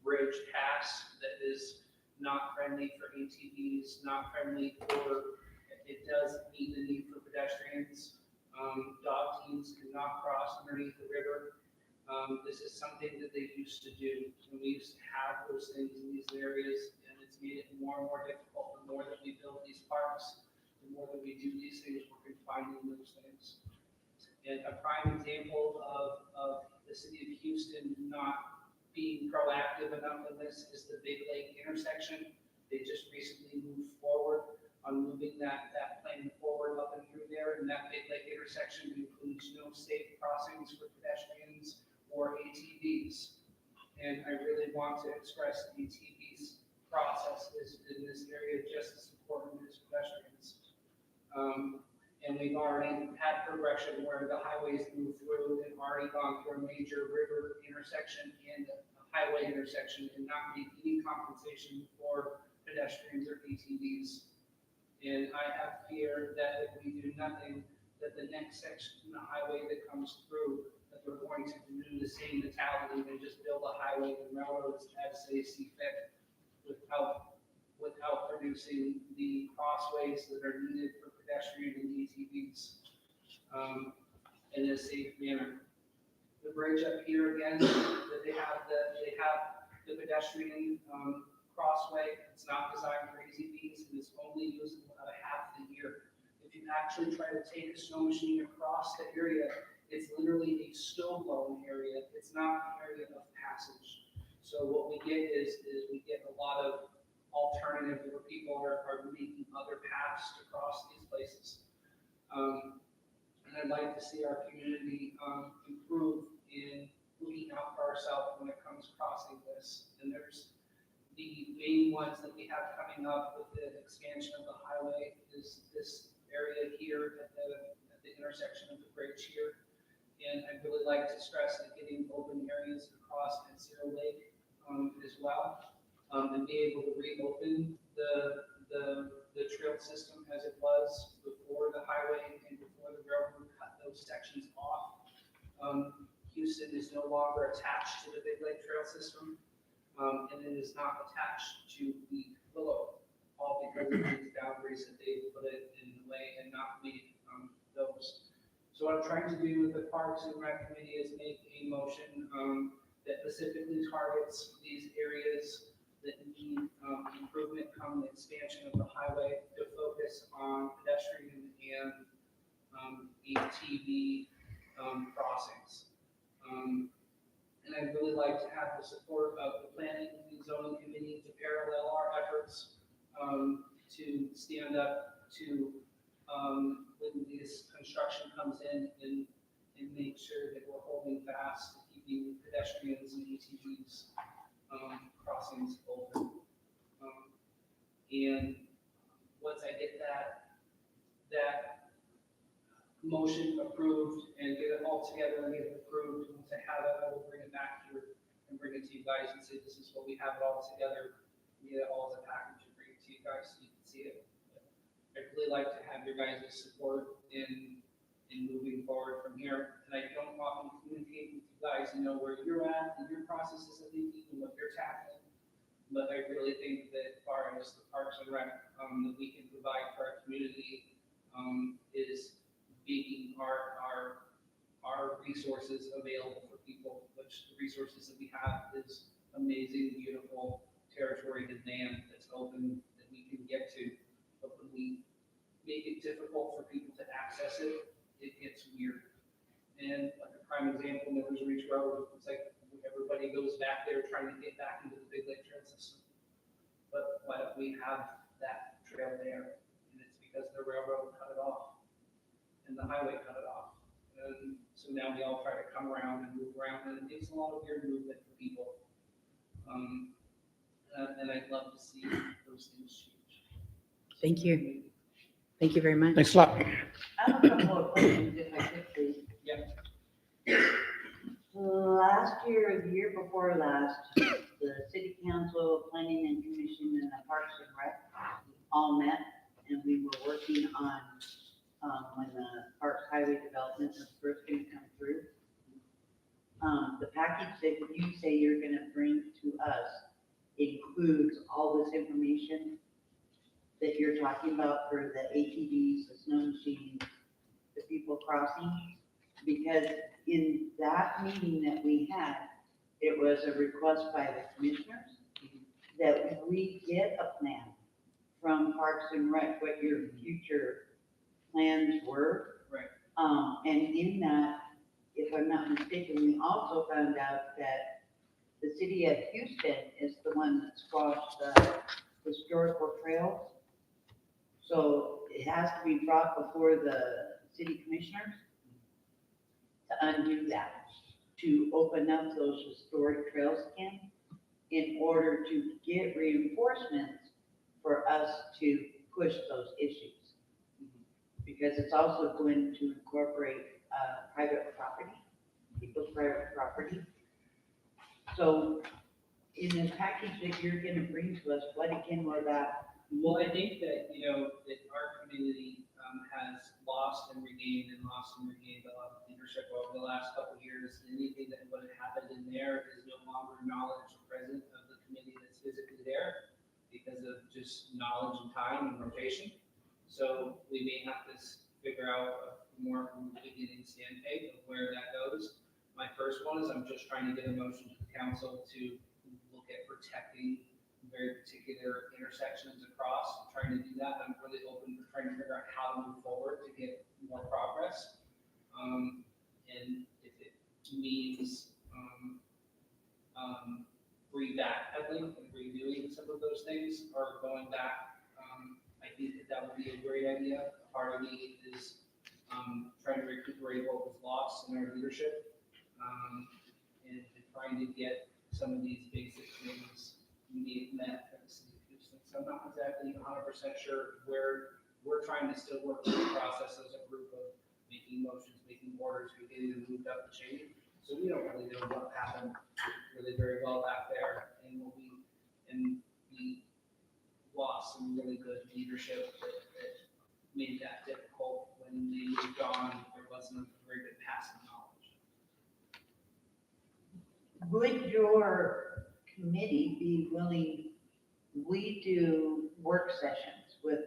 bridge pass that is not friendly for ATVs, not friendly for, it does meet the need for pedestrians. Dog teams cannot cross underneath the river. This is something that they used to do. And we used to have those things in these areas, and it's made it more and more difficult. The more that we build these parks, the more that we do these things, we're confining those things. And a prime example of the city of Houston not being proactive enough in this is the Big Lake intersection. They just recently moved forward on moving that plan forward up and through there. And that Big Lake intersection includes no safe crossings for pedestrians or ATVs. And I really want to express the ATV's process is in this area just as important as pedestrians. And we've already had progression where the highways move through and already gone through a major river intersection and a highway intersection and not need any compensation for pedestrians or ATVs. And I have fear that if we do nothing, that the next section, the highway that comes through, that we're going to do the same mentality and just build a highway and railroads as they see fit without producing the crossways that are needed for pedestrian and ATVs in a safe manner. The bridge up here again, that they have the pedestrian crossway. It's not designed for ATVs and it's only used about a half the year. If you actually try to take a snow machine across the area, it's literally a snow blown area. It's not an area of passage. So what we get is we get a lot of alternatives where people are making other paths to cross these places. And I'd like to see our community improve in looking out for ourselves when it comes crossing this. And there's the main ones that we have coming up with the expansion of the highway is this area here at the intersection of the bridge here. And I'd really like to stress that getting open areas across at Zero Lake as well, and be able to reopen the trail system as it was before the highway and before the railroad cut those sections off. Houston is no longer attached to the Big Lake Trail system, and it is not attached to the Willow, all because of these boundaries that they put it in the way and not made those. So what I'm trying to do with the Parks and Rec Committee is make a motion that specifically targets these areas that need improvement come the expansion of the highway to focus on pedestrian and ATV crossings. And I'd really like to have the support of the Planning and Zoning Committee to parallel our efforts to stand up to when this construction comes in and make sure that we're holding fast to keeping pedestrians and ATVs crossings open. And once I get that motion approved and get it all together and get it approved, once I have it, I will bring it back here and bring it to you guys and say, this is what we have it all together. We get it all as a package and bring it to you guys so you can see it. I'd really like to have your guys' support in moving forward from here. And I don't often communicate with you guys and know where you're at and your processes of thinking and what you're tackling. But I really think that as far as the Parks and Rec that we can provide for our community is making our resources available for people, which the resources that we have is amazing, beautiful territory, the land that's open that we can get to. But when we make it difficult for people to access it, it gets weird. And like a prime example, Miller's Reach Road, it's like everybody goes back there trying to get back into the Big Lake Trail system. But why don't we have that trail there? And it's because the railroad cut it off and the highway cut it off. And so now we all try to come around and move around, and it makes a lot of weird movement for people. And I'd love to see those things change. Thank you. Thank you very much. Thanks a lot. I have a couple of questions if I could, please. Yep. Last year, or the year before last, the city council, planning and commission, and the Parks and Rec all met, and we were working on when the Parks Highway Development was first going to come through. The package that you say you're going to bring to us includes all this information that you're talking about for the ATVs, the snow machines, the people crossing, because in that meeting that we had, it was a request by the commissioners that we get a plan from Parks and Rec, what your future plans were. Right. And in that, if I'm not mistaken, we also found out that the city of Houston is the one that squashed the historical trails. So it has to be brought before the city commissioners to undo that, to open up those historic trails again in order to get reinforcements for us to push those issues. Because it's also going to incorporate private property, people's private property. So in the package that you're gonna bring to us, what again was that? Well, I think that, that our community has lost and regained a lot of leadership over the last couple of years. Anything that would have happened in there is no longer knowledge or present of the committee that's physically there because of just knowledge and time and rotation. So we may have to figure out a more beginning standpoint of where that goes. My first one is I'm just trying to get a motion to the council to look at protecting very particular intersections across, trying to do that. I'm really open for trying to figure out how to move forward to get more progress. And if it means backpedaling and redoing some of those things or going back, I think that would be a great idea. Part of me is trying to recuperate what was lost in our leadership and trying to get some of these basic things met at the city of Houston. So I'm not exactly 100% sure where we're trying to still work through the process as a group of making motions, making orders, we're getting them moved up the chain. So we don't really know what happened really very well back there and we lost some really good leadership that made that difficult. When they moved on, there wasn't a very good passing knowledge. Would your committee be willing, we do work sessions with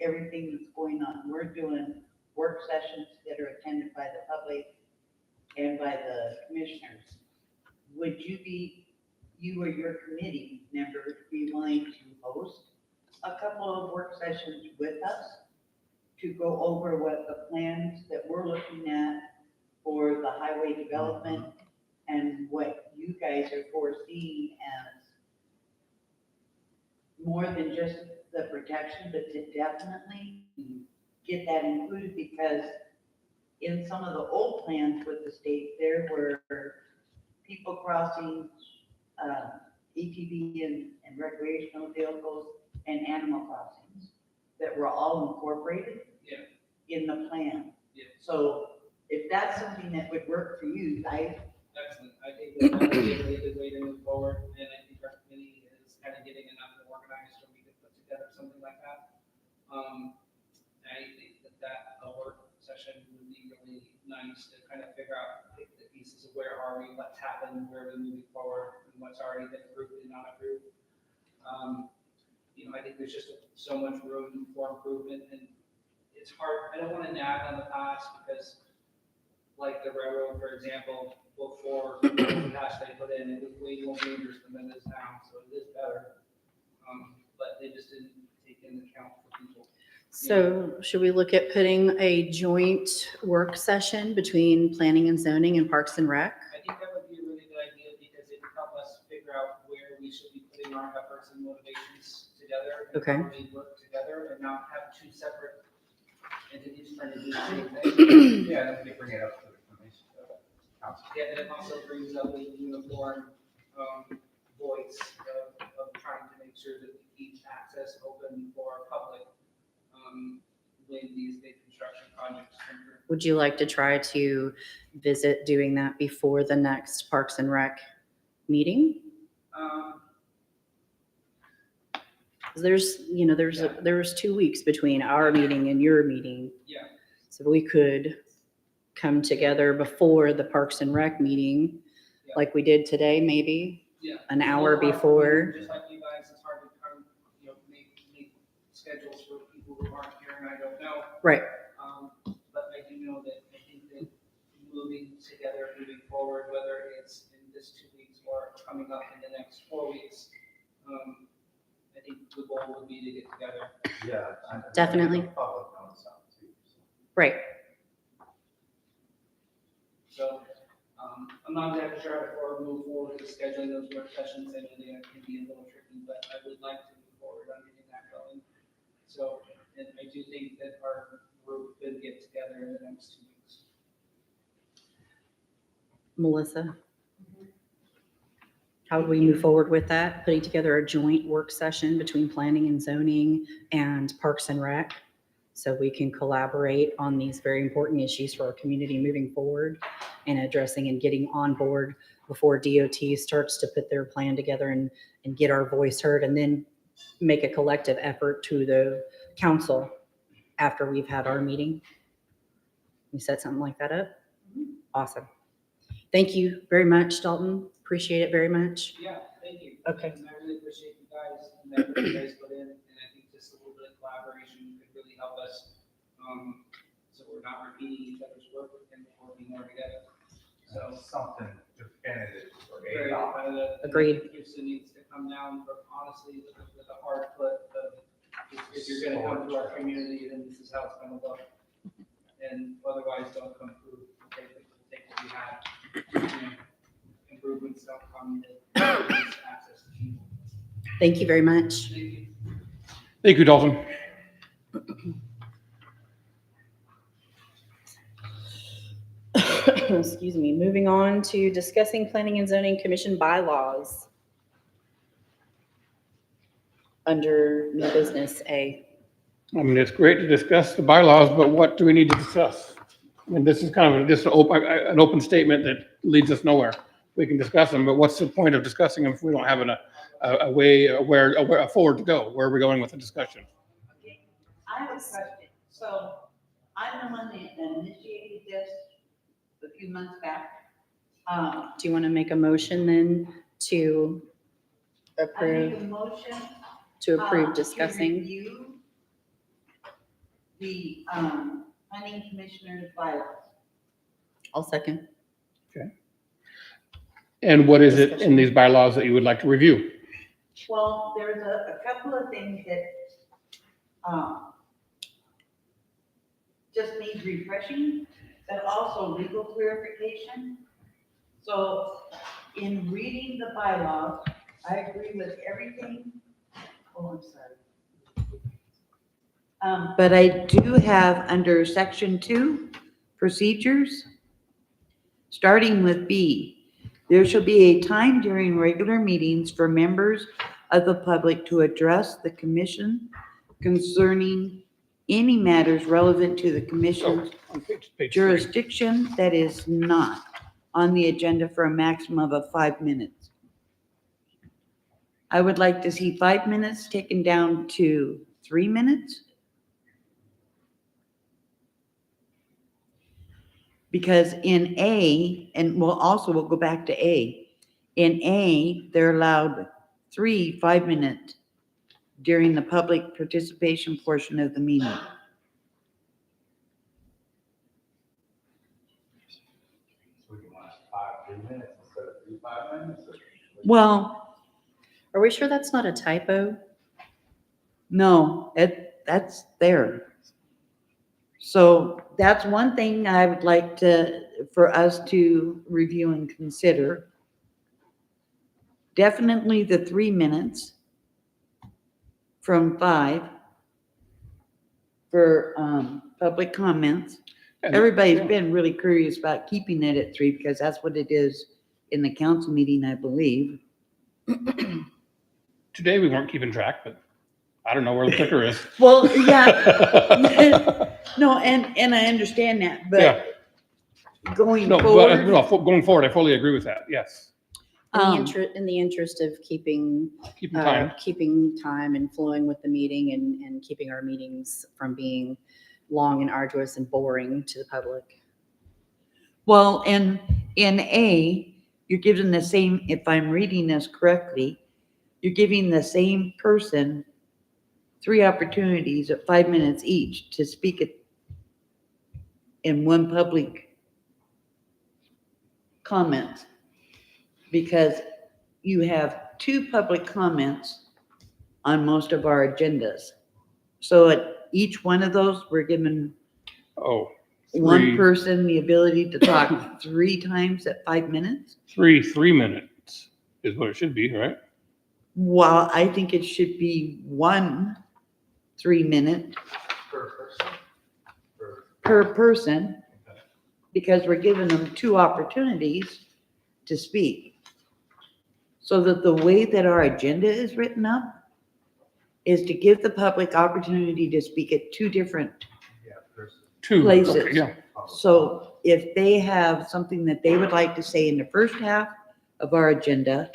everything that's going on. We're doing work sessions that are attended by the public and by the commissioners. Would you or your committee members be willing to host a couple of work sessions with us to go over what the plans that we're looking at for the highway development and what you guys are foreseeing as more than just the protection, but to definitely get that included? Because in some of the old plans with the state, there were people crossing, ATV and recreational vehicles and animal crossings that were all incorporated in the plan. Yeah. So if that's something that would work for you, Excellent. I think that would be a really good way to move forward, and I think our committee is kind of getting enough organized so we could put together something like that. I think that a work session would be really nice to kind of figure out the pieces of where are we, what's happened, where are we moving forward, and what's already been approved and not approved. I think there's just so much room for improvement, and it's hard. I don't want to nag on the past because, like the railroad, for example, before the patch they put in, it was way more dangerous than it is now, so it is better. But they just didn't take into account for people. So should we look at putting a joint work session between planning and zoning and parks and rec? I think that would be a really good idea because it would help us figure out where we should be putting our efforts and motivations together. And Okay. how we work together and not have two separate entities trying to do the same thing. Yeah, and they bring it up to the commission, council. Yeah, and it also brings up a uniform voice of trying to make sure that we keep access open for our public when these big construction projects come through. Would you like to try to visit doing that before the next Parks and Rec meeting? There's 2 weeks between our meeting and your meeting. Yeah. So we could come together before the Parks and Rec meeting, Yeah. like we did today, maybe Yeah. an hour It's a little hard before. for me, just like you guys, it's hard to kind of, make schedules for people who aren't here and I don't know. Right. But I do know that I think that moving together, moving forward, whether it's in this 2 weeks or coming up in the next 4 weeks, I think the goal would be to get together. Yeah. Definitely. Public notice out too, so. Right. So, I'm not exactly sure before we move forward with scheduling those work sessions, I know they can be a little tricky, but I would like to move forward on getting that going. So, and I do think that our group could get together in the next 2 weeks. Melissa? How would we move forward with that? Putting together a joint work session between planning and zoning and Parks and Rec? So we can collaborate on these very important issues for our community moving forward and addressing and getting on board before DOT starts to put their plan together and get our voice heard, and then make a collective effort to the council after we've had our meeting. We set something like that up? Awesome. Thank you very much, Dalton. Appreciate it very much. Yeah, thank you. Okay. And I really appreciate you guys and the effort you guys put in, and I think just a little bit of collaboration could really help us. So we're not repeating each other's work and working more together. So. Something definitive for very, ADOT. Agreed. Houston needs to come down, but honestly, with a hard foot of, if you're gonna come to our community, then this is how it's gonna look. And otherwise, don't come through, we'll take what we have. You know, improvements don't come with access to people. Thank you very much. Thank you. Thank you, Dalton. Excuse me. Moving on to discussing Planning and Zoning Commission bylaws. Under new business A. I mean, it's great to discuss the bylaws, but what do we need to discuss? I mean, this is kind of just an open statement that leads us nowhere. We can discuss them, but what's the point of discussing them if we don't have a way, a forward to go? Where are we going with the discussion? Okay, I have a question. So I'm the one that initiated this a few months back. Do you want to make a motion then to I make approve, a motion. to To discussing? review the, planning commissioner's bylaws. I'll second. And what is it in these bylaws that you would like to review? Well, there's a couple of things that, just needs refreshing, but also legal clarification. So in reading the bylaws, I agree with everything. Oh, I'm sorry. But I do have under section 2, procedures, starting with B, there shall be a time during regular meetings for members of the public to address the commission concerning any matters relevant to the commission's On page 3. jurisdiction that is not on the agenda for a maximum of 5 minutes. I would like to see 5 minutes taken down to 3 minutes. Because in A, and we'll go back to A. In A, they're allowed 3 5-minute during the public participation portion of the meeting. So we can last 3 minutes instead of 3 5 minutes. Well, Are we sure that's not a typo? no, that's there. So that's one thing I would like for us to review and consider. Definitely the 3 minutes from 5 for public comments. And- Everybody's been really curious about keeping it at 3 because that's what it is in the council meeting, I believe. Today we weren't keeping track, but I don't know where the clicker is. Well, yeah. No, and I understand that, Yeah. but going No, forward. going forward, I fully agree with that. Yes. In the interest of keeping Keeping time. keeping time and flowing with the meeting and keeping our meetings from being long and arduous and boring to the public. Well, and in A, you're giving the same, if I'm reading this correctly, you're giving the same person 3 opportunities at 5 minutes each to speak in one public comment. Because you have 2 public comments on most of our agendas. So at each one of those, we're given, Oh, one Three. person the ability to talk 3 times at 5 minutes? 3 minutes is what it should be, right? Well, I think it should be 1 3-minute Per person? per person, because we're giving them 2 opportunities to speak. So that the way that our agenda is written up is to give the public opportunity to speak at 2 different. Yeah, person. 2. Places. Okay, yeah. So if they have something that they would like to say in the first half of our agenda,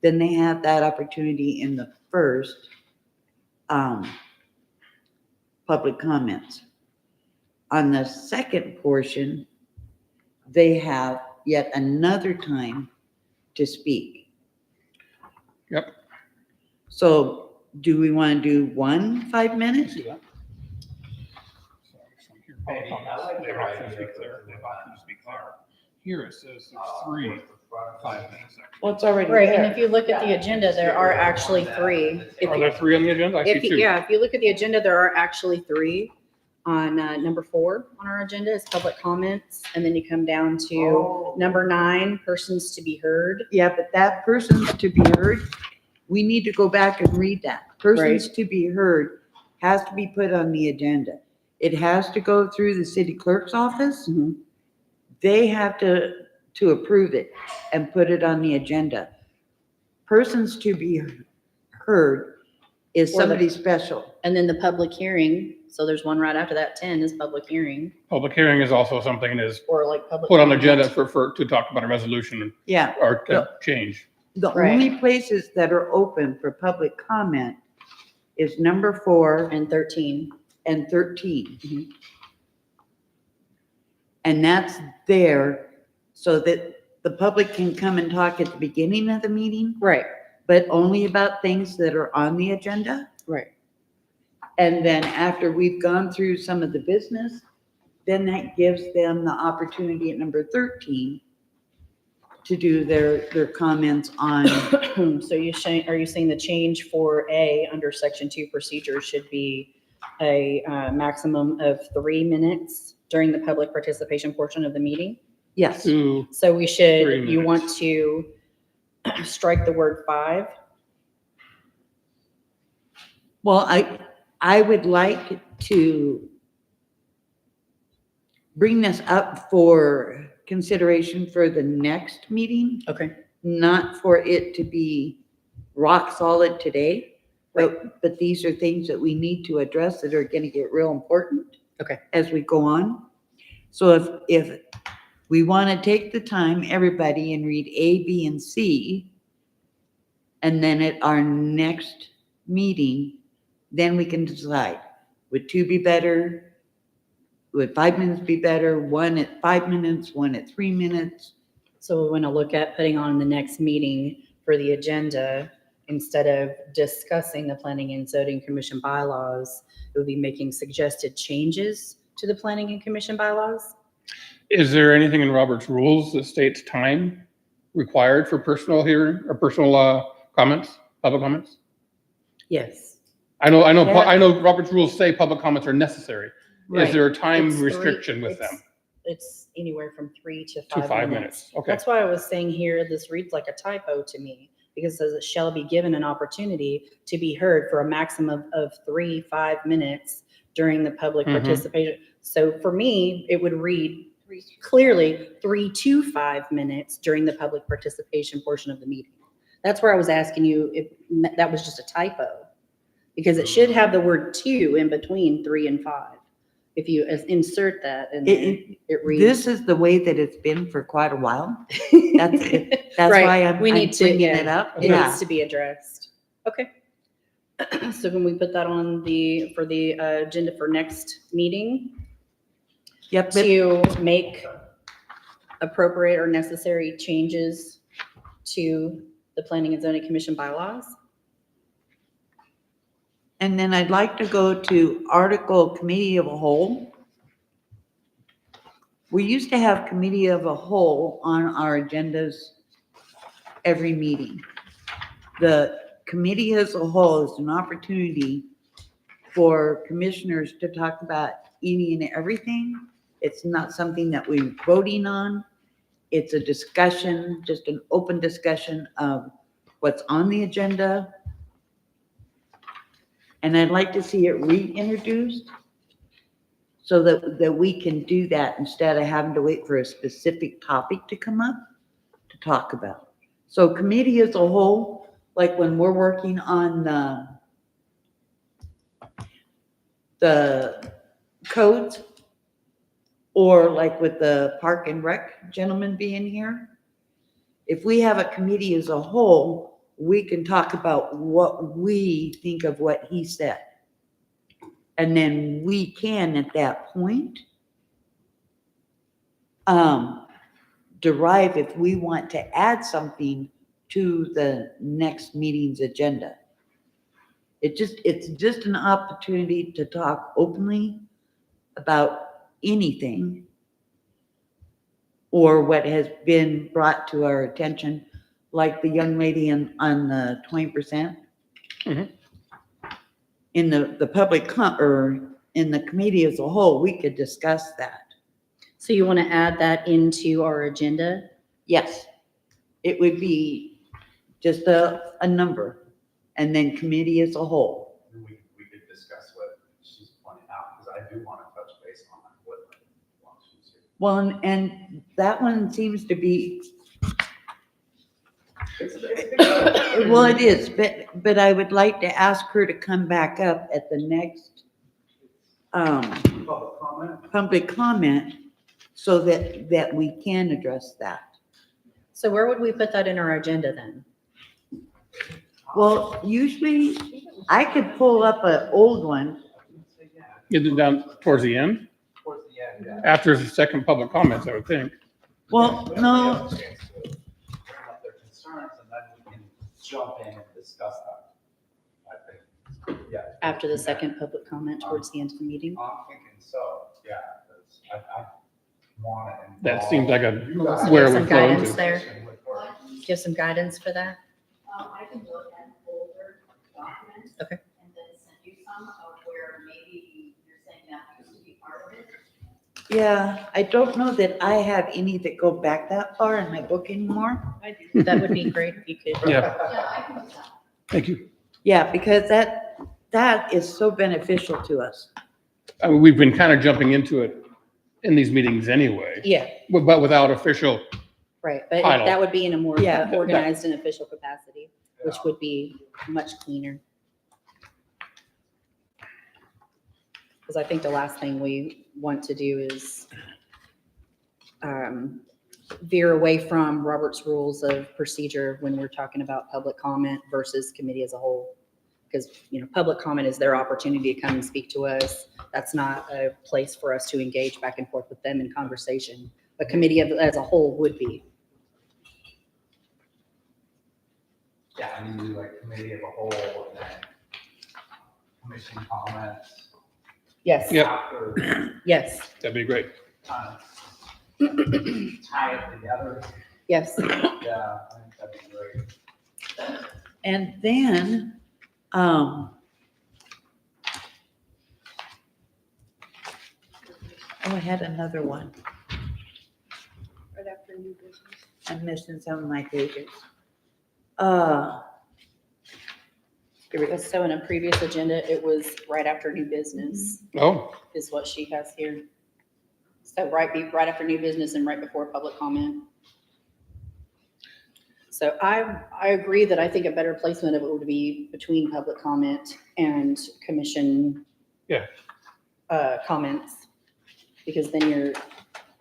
then they have that opportunity in the first public comments. On the second portion, they have yet another time to speak. Yep. So do we want to do 1 5 minutes? See that? Maybe. I like They've your opted to idea. speak there. They've opted to speak there. Here it says there's 3 5 minutes. Well, it's already Right, and there. if you look at the agenda, there are actually 3. If Are you- there 3 on the agenda? I see If, 2. yeah, if you look at the agenda, there are actually 3. On number 4 on our agenda is public comments, and then you come down to Oh. number 9, persons to be heard. Yeah, but that persons to be heard, we need to go back and read that. Persons to be heard has to be put on the agenda. It has to go through the city clerk's office. Mhm. They have to approve it and put it on the agenda. Persons to be heard is Or the- somebody special. And then the public hearing, so there's one right after that, 10 is public hearing, Public hearing is also something is or like public. put on the comment. agenda to talk about a resolution Yeah, or to change. the Right. only places that are open for public comment is number 4 And 13. and 13. Mhm. And that's there so that the public can come and talk at the beginning of the meeting, Right, but only about things that are on the agenda. right. And then after we've gone through some of the business, then that gives them the opportunity at number 13 to do their comments on, So are you saying the change for A under section 2 procedures should be a maximum of 3 minutes during the public participation portion of the meeting? yes, 2, So we 3 should, you want minutes. to strike the word 5? well, I would like to bring this up for consideration for the next meeting, Okay. not for it to be rock solid today. But these are things that we need to address that are gonna get real important. Okay. As we go on. So if we wanna take the time, everybody, and read A, B, and C, and then at our next meeting, then we can decide, would 2 be better? Would 5 minutes be better? 1 at 5 minutes, 1 at 3 minutes? So we want to look at putting on the next meeting for the agenda, instead of discussing the Planning and Zoning Commission bylaws, it would be making suggested changes to the Planning and Commission bylaws. Is there anything in Robert's rules that states time required for personal hearing or personal comments, public comments? Yes. I know Yeah. Robert's rules say public comments are necessary. Is Right. there a time It's restriction with them? It's anywhere from 3 to To 5 5 minutes. minutes, okay. That's why I was saying here, this reads like a typo to me, because it says it shall be given an opportunity to be heard for a maximum of 3 5 minutes during the public Mhm. participation. So for me, it would read clearly 3 to 5 minutes during the public participation portion of the meeting. That's where I was asking you if that was just a typo, because it should have the word "to" in between 3 and 5. If you insert that and it reads. This is the way that it's been for quite a while. That's it. That's Right. why I'm We need to, bringing yeah, it up. It Yeah. needs to be addressed. Okay. So can we put that on for the agenda for next meeting Yep, but to make appropriate or necessary changes to the Planning and Zoning Commission bylaws? and then I'd like to go to Article Committee of a Whole. We used to have Committee of a Whole on our agendas every meeting. The committee as a whole is an opportunity for commissioners to talk about any and everything It's not something that we're voting on. It's a discussion, just an open discussion of what's on the agenda. And I'd like to see it reintroduced so that we can do that instead of having to wait for a specific topic to come up to talk about. So committee as a whole, like when we're working on the codes, or like with the Park and Rec gentleman being here, if we have a committee as a whole, we can talk about what we think of what he said. And then we can, at that point, derive if we want to add something to the next meeting's agenda. It's just an opportunity to talk openly about anything or what has been brought to our attention, like the young lady on the 20%. Mhm. In the public or in the committee as a whole, we could discuss that. So you want to add that into our agenda? Yes, it would be just a number, and then committee as a whole. We could discuss what she's pointing out, because I do want to touch base on what she's here. Well, and that one seems to be, well, it is, but I would like to ask her to come back up at the next Public comment? public comment so that we can address that. So where would we put that in our agenda then? Well, usually I could pull up an old one. Get it down towards the end, Towards the end, yeah. after the second public comments, I would think. Well, Let no, them have a chance to bring up their concerns, and then we can jump in and discuss that. I think, yeah. After the second public comment towards the end of the meeting? I'm thinking so, yeah, because I want to. That seems like a Melissa, where give we some flow guidance into. there. Give some guidance for that? I can look at older documents. Okay. And then send you some of where maybe you're saying that used to be part of it. yeah, I don't know that I have any that go back that far in my book anymore. That would be great if you could. Yeah, Yeah, I can do that. thank you. Yeah, because that is so beneficial to us. I mean, we've been kind of jumping into it in these meetings anyway, Yeah, but without official, right. But Title. that would be in a more Yeah. organized and official capacity, which would be much cleaner. Because I think the last thing we want to do is veer away from Robert's Rules of Procedure when we're talking about public comment versus committee as a whole. Because, public comment is their opportunity to come and speak to us. That's not a place for us to engage back and forth with them in conversation. A committee as a whole would be. Yeah, I mean, do like committee of a whole, and then commission comments. Yes. Yep. After, Yes, that'd be great. kind of tie it together. yes. Yeah, I think that'd be great. And then, I had another one. Right after new business. I'm missing some of my pages. So in a previous agenda, it was right after new business Oh, is what she has here. So right after new business and right before public comment. So I agree that I think a better placement of it would be between public comment and commission. Yeah. Comments, because then your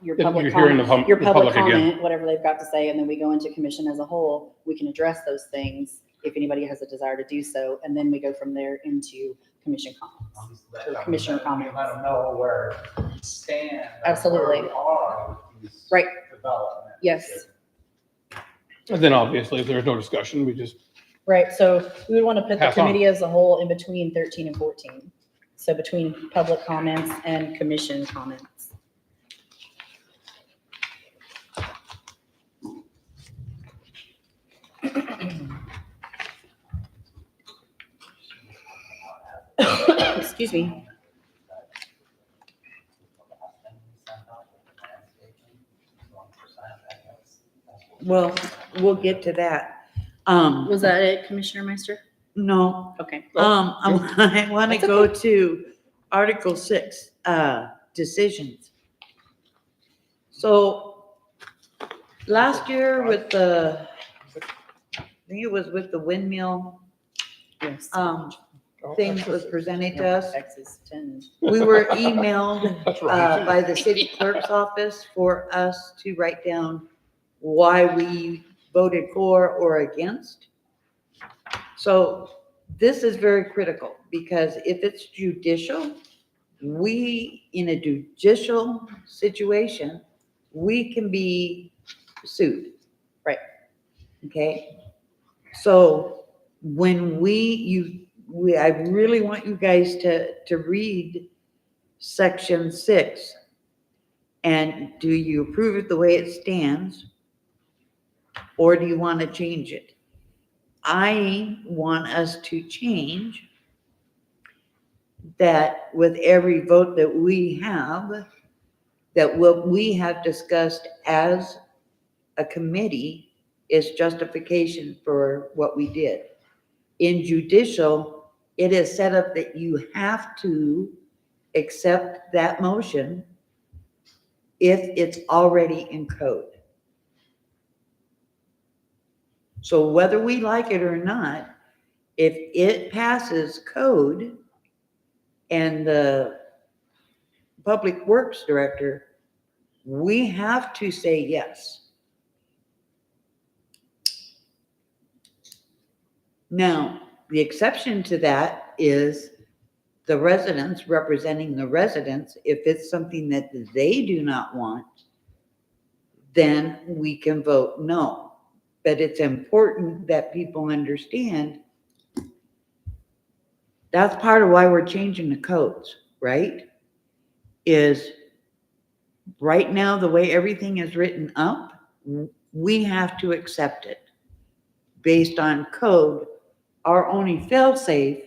You're public hearing comment, the your the public public again. comment, whatever they've got to say, and then we go into commission as a whole, we can address those things if anybody has a desire to do so, and then we go from there into commission comments. I'll just let Or them- commissioner let comments. them know where we stand. and Absolutely. where we are with these Right. developments. Yes. And then obviously, if there's no discussion, we just, Right, so we would want to put the Pass on. committee as a whole in between 13 and 14. So between public comments and commission comments. Excuse me. Well, we'll get to that. Was that it, Commissioner Meister? No, Okay. I want to That's go to Article 6, decisions. So last year with I think it was with the windmill, Yes. thing that was presented to us. Texas 10. We were emailed That's right. by the city clerk's office for us to write down why we voted for or against. So this is very critical because if it's judicial, in a judicial situation, we can be sued. Right. Okay? So when I really want you guys to read section 6. And do you approve it the way it stands? Or do you want to change it? I want us to change that with every vote that we have, that what we have discussed as a committee is justification for what we did. In judicial, it is set up that you have to accept that motion if it's already in code. So whether we like it or not, if it passes code and the public works director, we have to say yes. Now, the exception to that is the residents representing the residents. If it's something that they do not want, then we can vote no. But it's important that people understand that's part of why we're changing the codes, right? Is right now, the way everything is written up, we have to accept it based on code. Our only fail-safe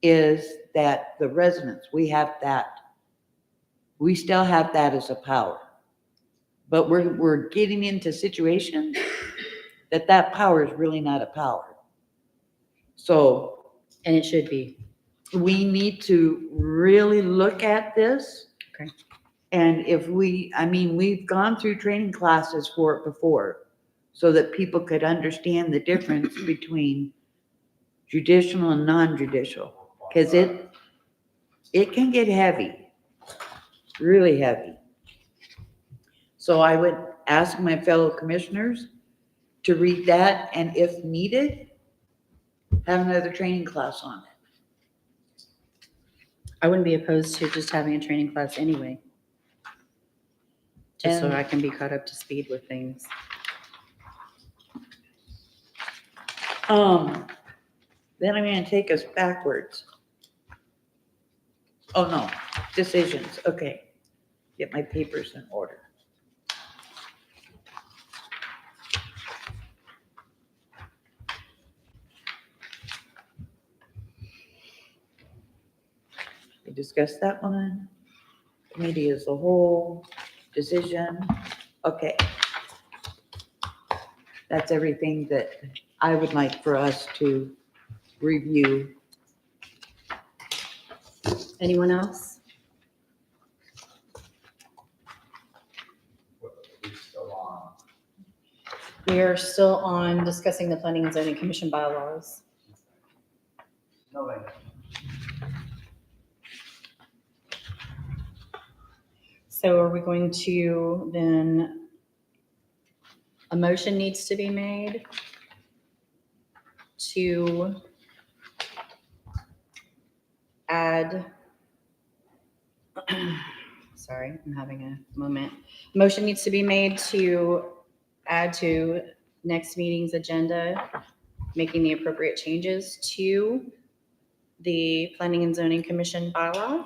is that the residents, we still have that as a power. But we're getting into situations that power is really not a power. So And it should be. we need to really look at this. Okay. And we've gone through training classes for it before so that people could understand the difference between judicial and non-judicial. Because it can get heavy, really heavy. So I would ask my fellow commissioners to read that, and if needed, have another training class on it. I wouldn't be opposed to just having a training class anyway. Just so And- I can be caught up to speed with things. Then I'm gonna take us backwards. Oh, no, decisions, okay. Get my papers in order. We discussed that one. Committee as a whole, decision, okay. That's everything that I would like for us to review. Anyone else? We're still on. We are still on discussing the Planning and Zoning Commission bylaws. No, wait. So are we going to then, a motion needs to be made to add, sorry, I'm having a moment. Motion needs to be made to add to next meeting's agenda, making the appropriate changes to the Planning and Zoning Commission bylaws.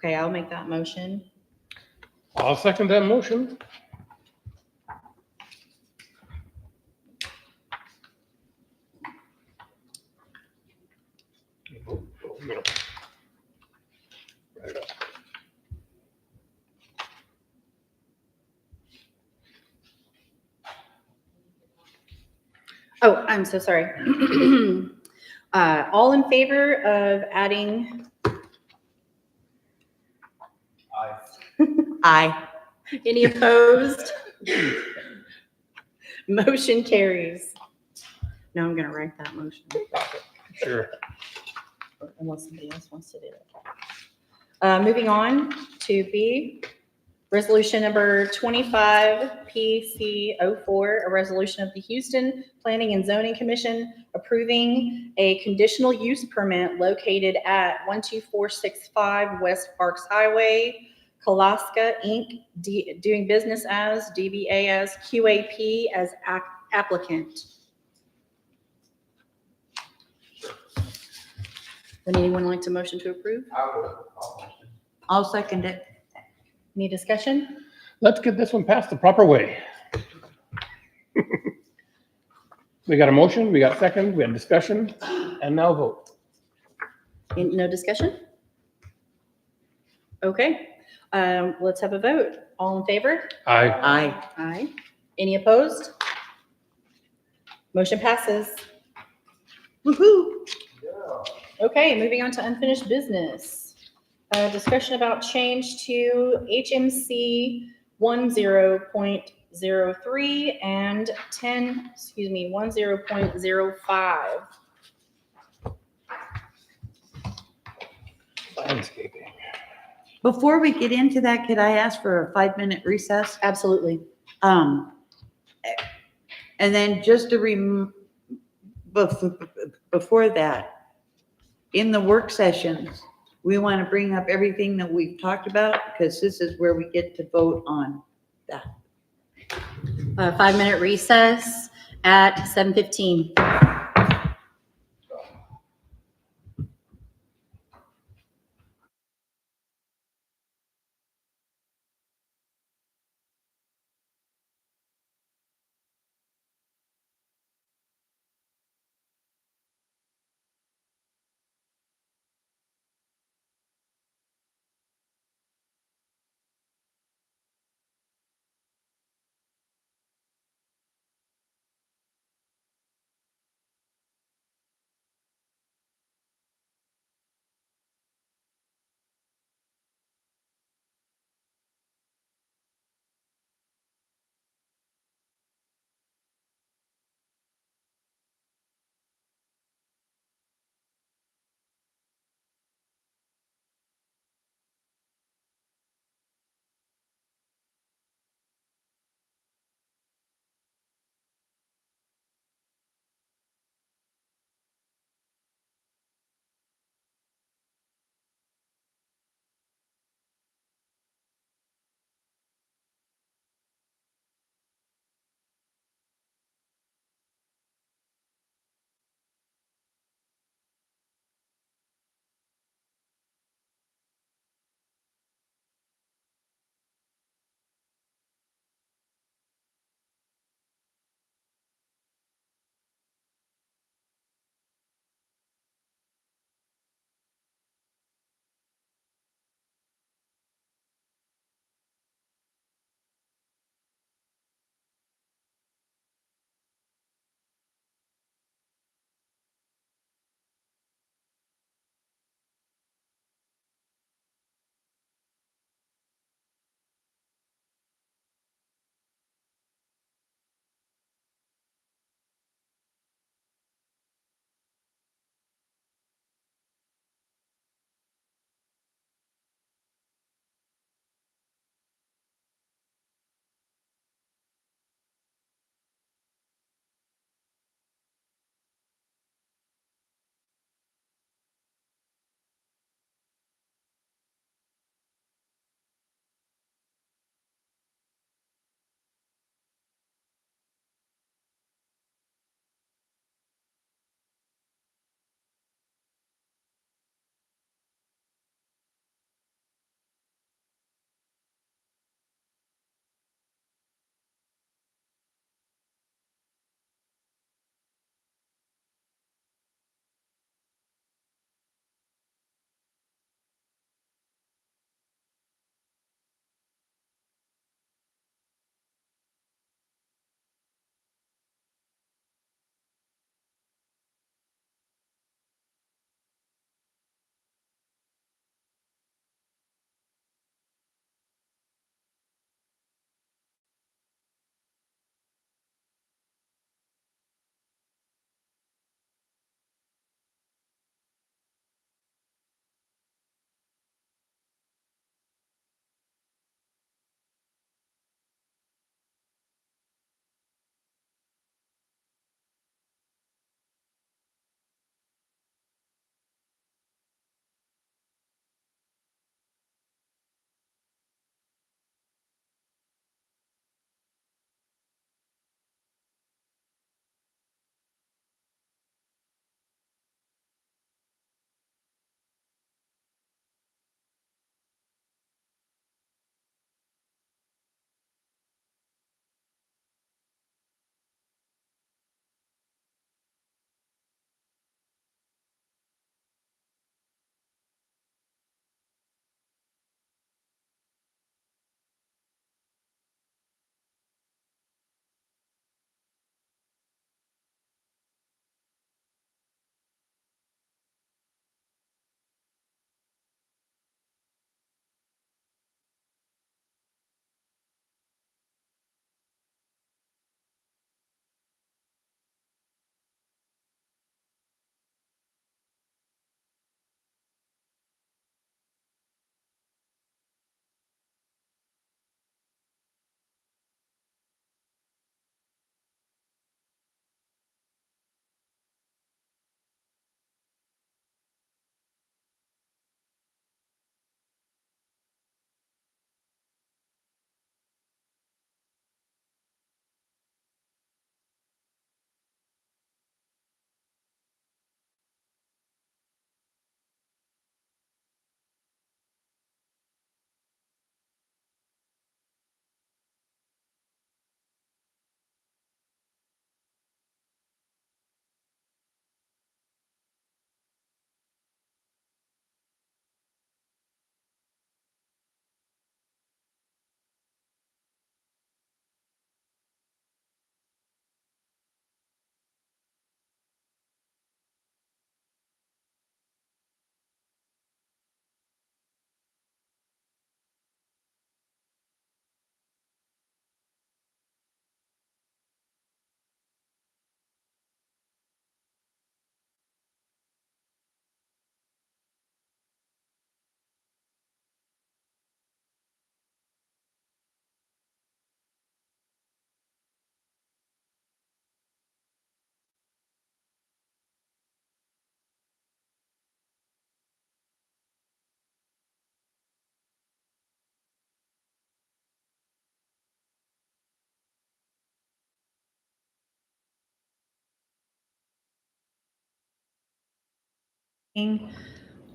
Okay, I'll make that motion. I'll second that motion. Oh, I'm so sorry. All in favor of adding? Aye. Any opposed? Motion carries. Now I'm gonna write that motion. Sure. Unless somebody else wants to do it. Moving on to B, resolution number 25 PC04, a resolution of the Houston Planning and Zoning Commission approving a conditional use permit located at 12465 West Parks Highway, Kalaska Inc., doing business as DBA as QAP as applicant. Would anyone like to motion to approve? I'll second it. Any discussion? Let's get this one passed the proper way. We got a motion, we got second, we have discussion, and now vote. No discussion? Okay, let's have a vote. All in favor? Aye. Aye. Aye. Any opposed? Motion passes. Woo-hoo. Okay, moving on to unfinished business. Discussion about change to HMC 10.03 and 10.05. Landscaping. Before we get into that, could I ask for a 5-minute recess? Absolutely. And then just before that, in the work sessions, we want to bring up everything that we've talked about, because this is where we get to vote on that. 5-minute recess at 7:15.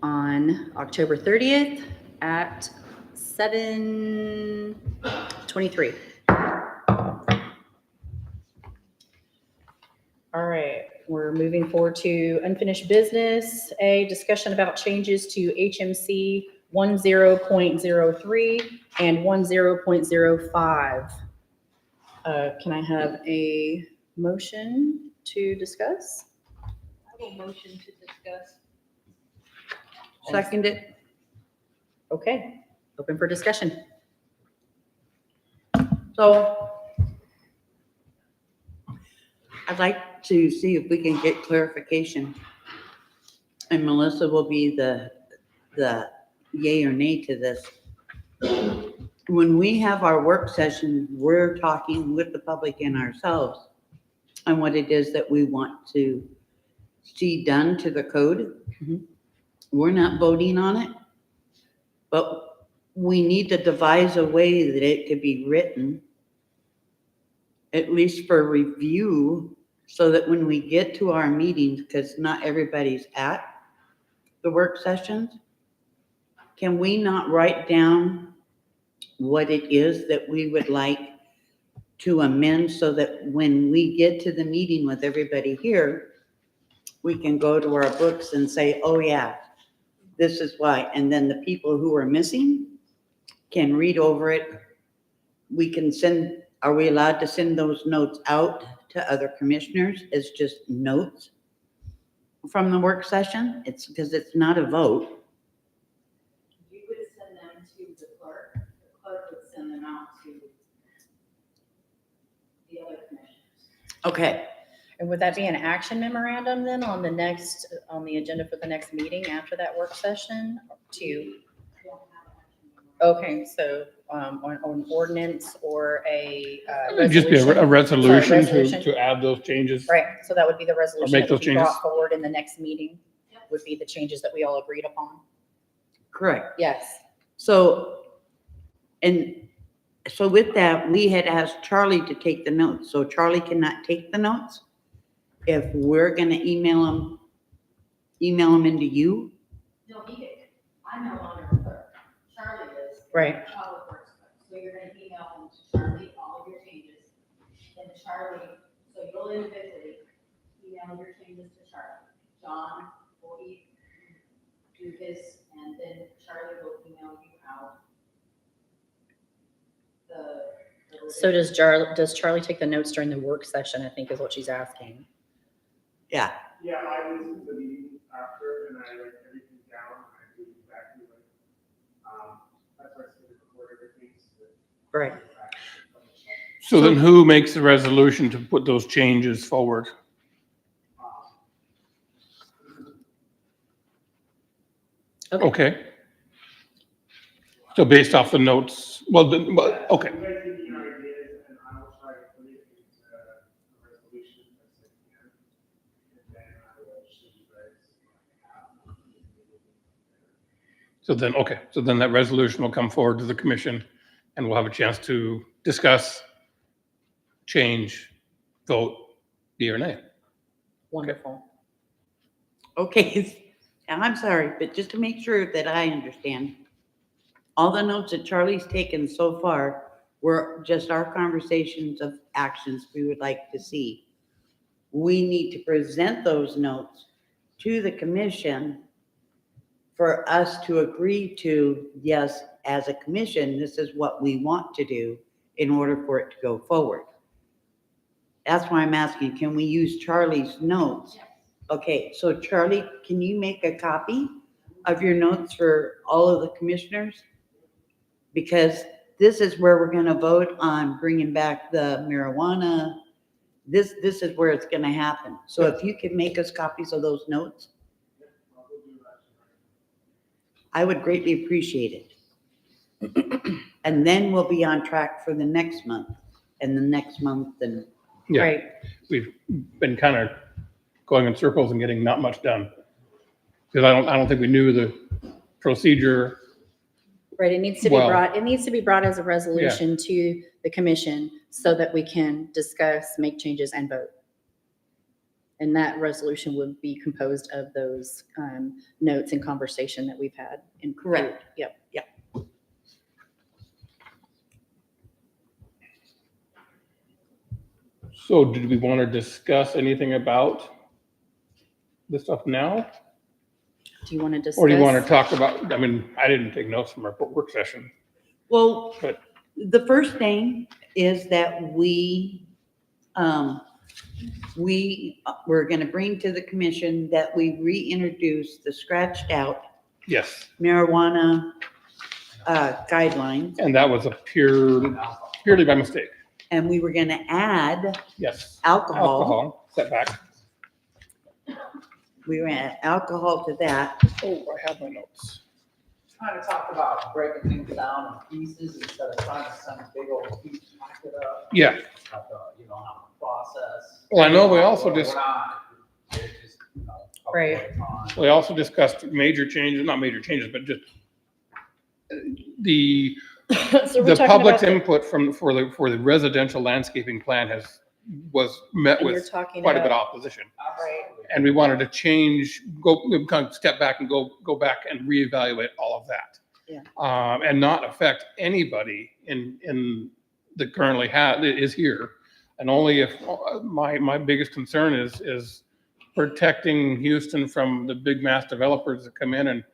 on October 30th at 7:23. All right, we're moving forward to unfinished business. A discussion about changes to HMC 10.03 and 10.05. Can I have a motion to discuss? I will motion to discuss. Second it. Okay, open for discussion. So I'd like to see if we can get clarification. And Melissa will be the yay or nay to this. When we have our work session, we're talking with the public and ourselves on what it is that we want to see done to the code. Mhm. We're not voting on it, but we need to devise a way that it could be written, at least for review, so that when we get to our meetings, because not everybody's at the work sessions, can we not write down what it is that we would like to amend so that when we get to the meeting with everybody here, we can go to our books and say, oh yeah, this is why. And then the people who are missing can read over it. We can send, are we allowed to send those notes out to other commissioners as just notes from the work session? It's because it's not a vote. You would send them to the clerk. The clerk would send them out to the other commissioners. Okay, And would that be an action memorandum then on the agenda for the next meeting after that work session to? Okay, so, on ordinance or a, It'd just be a resolution resolution. to add those changes. Right, so that would be the resolution make that would those be brought changes. forward in the next meeting, would be the changes that we all agreed upon. correct. Yes. So, and so with that, we had asked Charlie to take the notes. So Charlie cannot take the notes. If we're gonna email them into you. No, I'm no longer the clerk. Charlie is. Right. Public Works clerk. So you're gonna email them to Charlie, all of your changes. And Charlie, so you'll individually email your changes to Charlie. John will do his, and then Charlie will email you out the. So does Charlie take the notes during the work session, I think is what she's asking. Yeah, Yeah, I listen to the meeting after and I write everything down. I do exactly like, that's why I say record everything. Right. So then who makes the resolution to put those changes forward? Okay. So based off the notes, okay. You guys give me your ideas and I will try to put it into a resolution as I can. And then I will show you guys. So then that resolution will come forward to the commission and we'll have a chance to discuss, change, vote, yea or nay. Wonderful. okay. And I'm sorry, but just to make sure that I understand, all the notes that Charlie's taken so far were just our conversations of actions we would like to see. We need to present those notes to the commission for us to agree to, yes, as a commission, this is what we want to do in order for it to go forward. That's why I'm asking, can we use Charlie's notes? Okay, so Charlie, can you make a copy of your notes for all of the commissioners? Because this is where we're gonna vote on bringing back the marijuana. This is where it's gonna happen. So if you could make us copies of those notes, I would greatly appreciate it. And then we'll be on track for the next month and the next month and. Yeah. Right. We've been kind of going in circles and getting not much done. Because I don't think we knew the procedure. Right, it needs to be Well- brought as a resolution to the commission so that we can discuss, make changes and vote. And that resolution would be composed of those notes and conversation that we've had. Correct. Yep. So did we want to discuss anything about this stuff now? Do you want to discuss? Or do you want to talk about, I mean, I didn't take notes from our work session. Well, But- the first thing is that we're gonna bring to the commission that we reintroduce the scratched out Yes, marijuana guidelines, and that was a purely by mistake. and we were gonna add Yes. alcohol. Setback. We were gonna add alcohol to that. Oh, I have my notes. Kind of talked about breaking things down in pieces instead of trying to send a big old piece packet up. Yeah, Like, you know, how to process. well, I know we also We're just, not- it's just, you know, a couple Right. at a time. we also discussed major changes, not major changes, but just the So we're the talking public's about input for the residential landscaping plan was met and you're with talking quite a bit of about, opposition. Absolutely. And we wanted to kind of step back and go back and reevaluate all of that. Yeah. And not affect anybody in that currently is here. And only if, my biggest concern is protecting Houston from the big mass developers that come in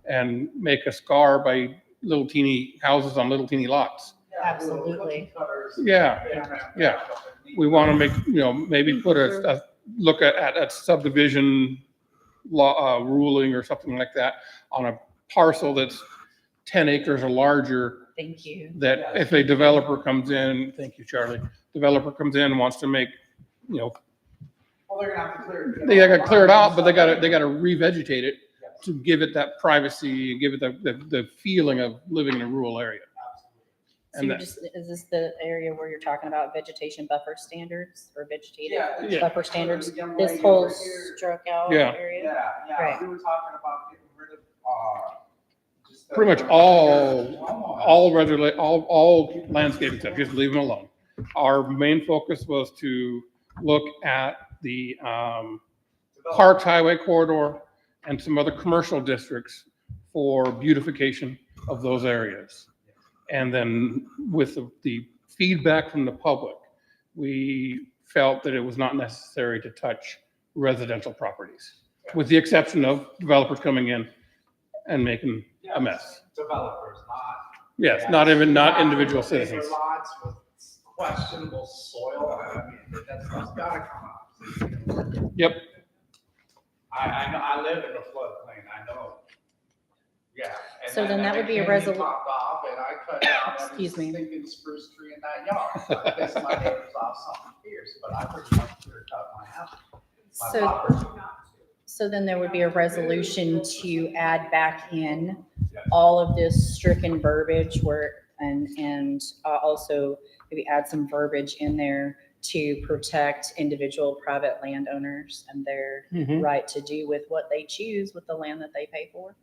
and make a scar by little teeny houses on little teeny lots. Absolutely. Yeah. We want to make, maybe put a look at subdivision law, ruling or something like that on a parcel that's 10 acres or larger, thank you. that if a developer comes in, thank you, Charlie, developer comes in and wants to make, Well, they're gonna have to clear it. they gotta clear it out, but they gotta revegetate it to give it that privacy and give it the feeling of living in a rural area. So And you're that- just, is this the area where you're talking about vegetation buffer standards or vegetative Yeah. buffer standards? Young This lady whole over here. struck out Yeah. area? Yeah, Right. we were talking about getting rid of, just the- Pretty much all landscaping stuff, just leave them alone. Our main focus was to look at the Parks Highway corridor and some other commercial districts for beautification of those areas. And then with the feedback from the public, we felt that it was not necessary to touch residential properties, with the exception of developers coming in and making a mess. Developers, not. Yes, not individual Bigger citizens. Lots with questionable soil, I mean, that stuff's gotta come out. Yep. I know, I live in a floodplain, I know. Yeah. and So then that would be a canyon resolu- popped off and I cut down every Excuse me. stinking spruce tree in that yard. Pissed my neighbors off something fierce, but I pretty much clear cut my house. My So, property. so then there would be a resolution to add back in all of this stricken verbiage and also maybe add some verbiage in there to protect individual private landowners and their Mhm, right to do with what they choose with the land that they pay for.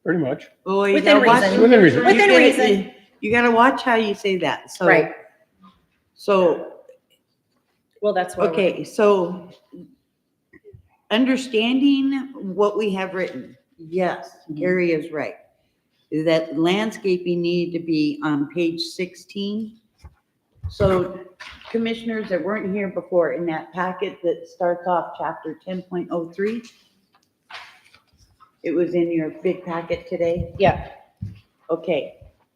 Pretty much. Oh, you Within gotta watch- reason. Within reason. Within you gotta- reason. You gotta watch how you say that, so. Right. So, Well, that's why. okay, so understanding what we have written, yes, Gary is right. That landscaping needed to be on page 16. So commissioners that weren't here before, in that packet that starts off chapter 10.03, it was in your big packet today? Yeah, Okay,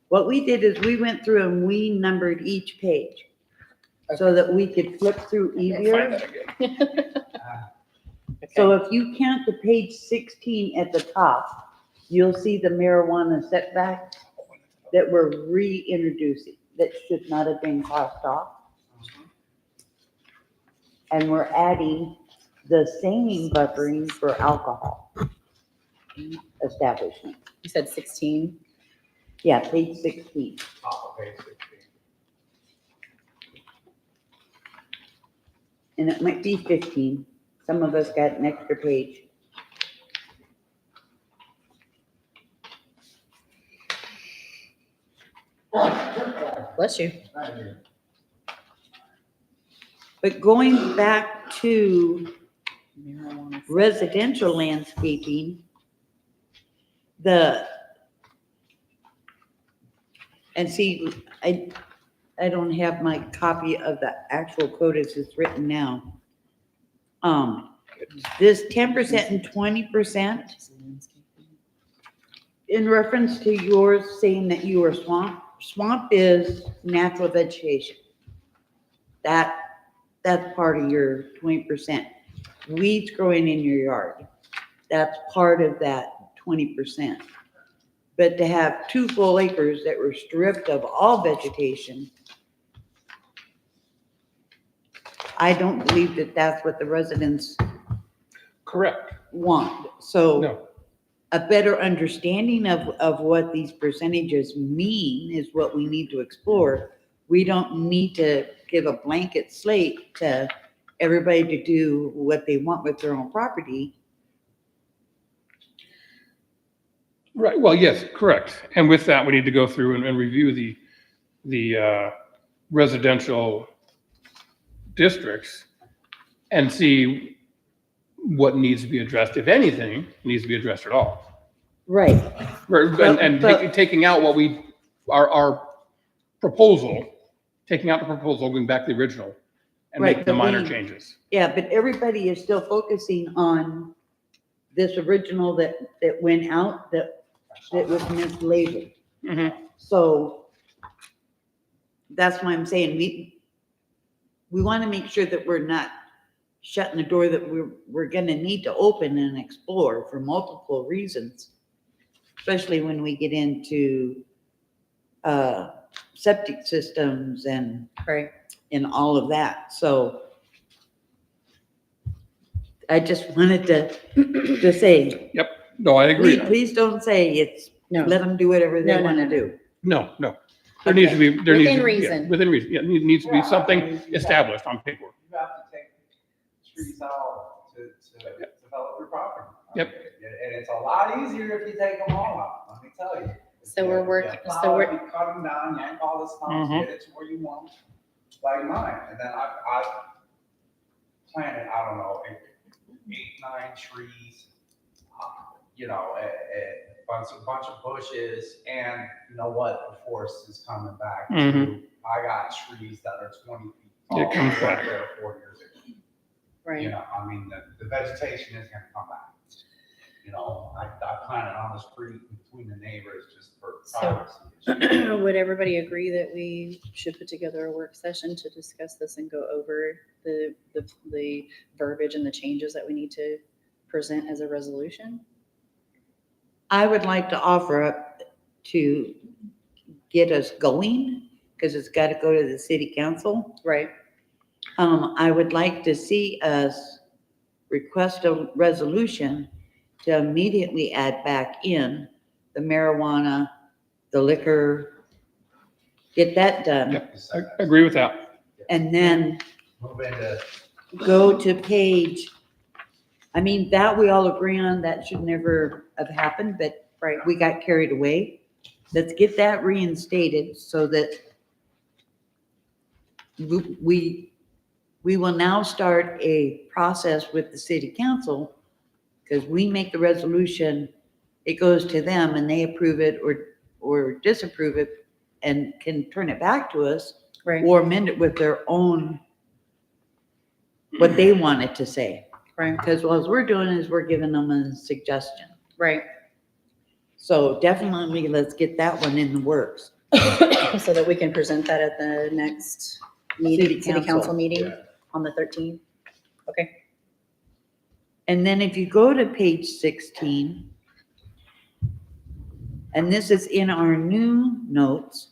what we did is we went through and we numbered each page so that we could flip through Find easier. that again. So if you count to page 16 at the top, you'll see the marijuana setback that we're reintroducing, that should not have been crossed off. And we're adding the same buffering for alcohol establishment. you said 16. Yeah, page 16. Top of page 16. And it might be 15. Some of us got an extra page. Bless you. But going back to residential landscaping, and see, I don't have my copy of the actual code as it's written now. This 10% and 20%, in reference to yours saying that you are swamp is natural vegetation. That's part of your 20%. Weeds growing in your yard, that's part of that 20%. But to have 2 full acres that were stripped of all vegetation, I don't believe that that's what the residents Correct. want. So No. a better understanding of what these percentages mean is what we need to explore. We don't need to give a blanket slate to everybody to do what they want with their own property. Right, well, yes, correct. And with that, we need to go through and review the residential districts and see what needs to be addressed, if anything, needs to be addressed at all. Right. And taking out what our proposal, taking out the proposal, going back to the original, and Right, making the but minor we- changes. Yeah, but everybody is still focusing on this original that went out, that was mislabeled. Mhm. So that's why I'm saying we want to make sure that we're not shutting the door that we're going to need to open and explore for multiple reasons, especially when we get into septic systems and Right. all of that. So I just wanted to say, No, I agree. please don't say it's, No, let them do whatever they No, no, want to no, do. No. There needs to be, there needs Within to be, yeah, reason. within reason. Yeah, needs to be Yeah, I something mean, you established on paper. You have to take trees out to develop your property. Yep. And it's a lot easier if you take them all out, let me tell you. So we're working- You so plow we're- it, you cut them down, yank all the stumps, Mhm. get it to where you want, like mine. And then I planted, I don't know, 8, 9 trees, a bunch of bushes, and you know what, the forest is coming back. Mhm. I got trees that are 20 feet tall. It comes that back. were there 4 years ago. right. I mean, the vegetation is gonna come back. I planted on the street between the neighbors just for privacy. Would everybody agree that we should put together a work session to discuss this and go over the verbiage and the changes that we need to present as a resolution? I would like to offer up to get us going, because it's got to go to the city council. Right. I would like to see us request a resolution to immediately add back in the marijuana, the liquor, get that done. Yep. I agree with that. And then Move into, go to page, I mean, that we all agree on, that should never have happened, but Right. we got carried away. Let's get that reinstated so that we will now start a process with the city council, because we make the resolution, it goes to them and they approve it or disapprove it and can turn it back to us Right. or amend it with their own, what they want it to say. Right. Because what we're doing is we're giving them a suggestion. Right. So definitely let's get that one in the works. So that we can present that at the next meeting, city council meeting on the 13th. Okay. And then if you go to page 16, and this is in our new notes,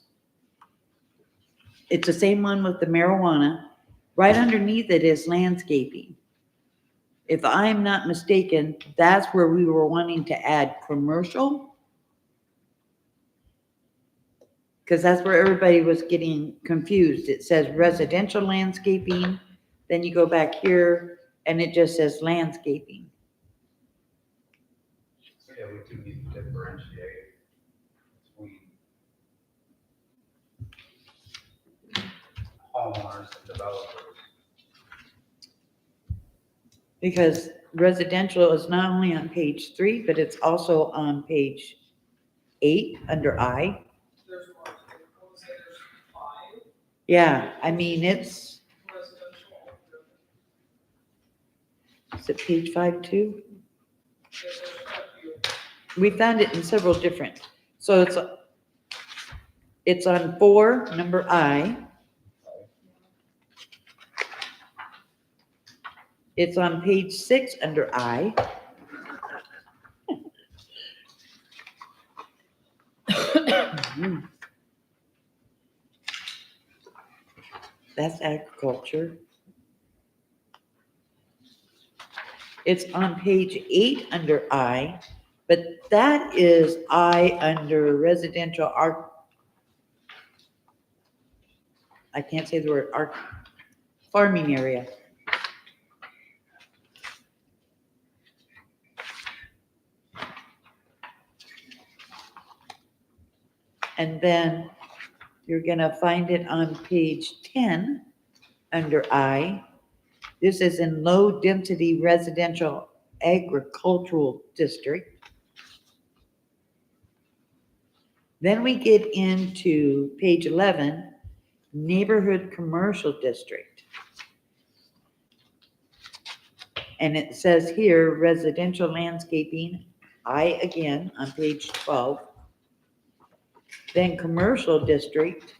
it's the same one with the marijuana. Right underneath it is landscaping. If I'm not mistaken, that's where we were wanting to add commercial. Because that's where everybody was getting confused. It says residential landscaping, then you go back here and it just says landscaping. so yeah, we do need to differentiate between homeowners and developers. Because residential is not only on page 3, but it's also on page 8 under I. There's more, I want to say there's 5 Yeah, I mean, it's, residential. is it page 5 too? There's quite a few. We found it in several different, so it's on 4, number I. It's on page 6 under I. That's agriculture. It's on page 8 under I, but that is I under residential art. I can't say the word art, farming area. And then you're gonna find it on page 10 under I. This is in low density residential agricultural district. Then we get into page 11, neighborhood commercial district. And it says here residential landscaping, I again on page 12. Then commercial district.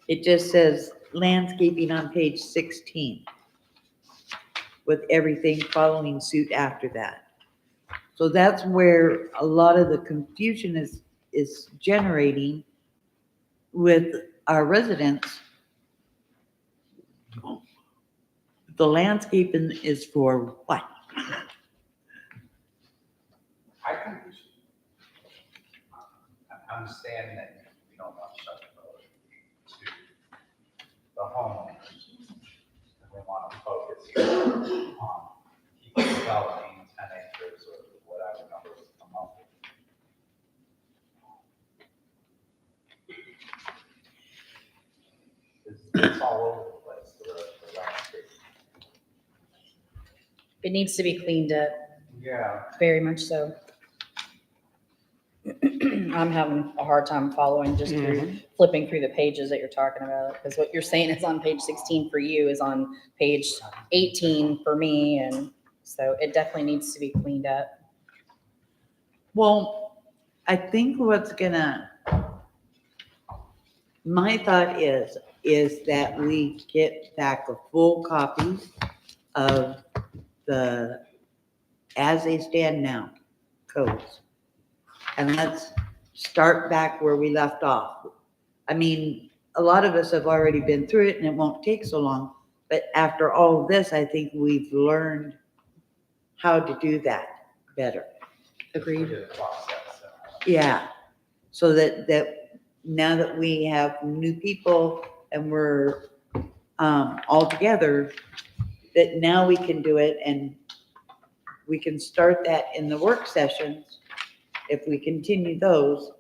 It just says landscaping on page 16 with everything following suit after that. So that's where a lot of the confusion is generating with our residents. The landscaping is for what? I think we should understand that we don't want to shut the door to the homeowners. And we want to focus on people developing 10 acres or whatever number we come up with. It's all over the place, the landscape. It needs to be cleaned up, Yeah. very much so. I'm having a hard time following just through flipping through the pages that you're talking about, because what you're saying is on page 16 for you is on page 18 for me, and so it definitely needs to be cleaned up. Well, I think my thought is that we get back a full copy of the, as they stand now, codes. And let's start back where we left off. I mean, a lot of us have already been through it and it won't take so long, but after all of this, I think we've learned how to do that better. Agreed. Yeah, so that now that we have new people and we're all together, that now we can do it and we can start that in the work sessions if we continue those.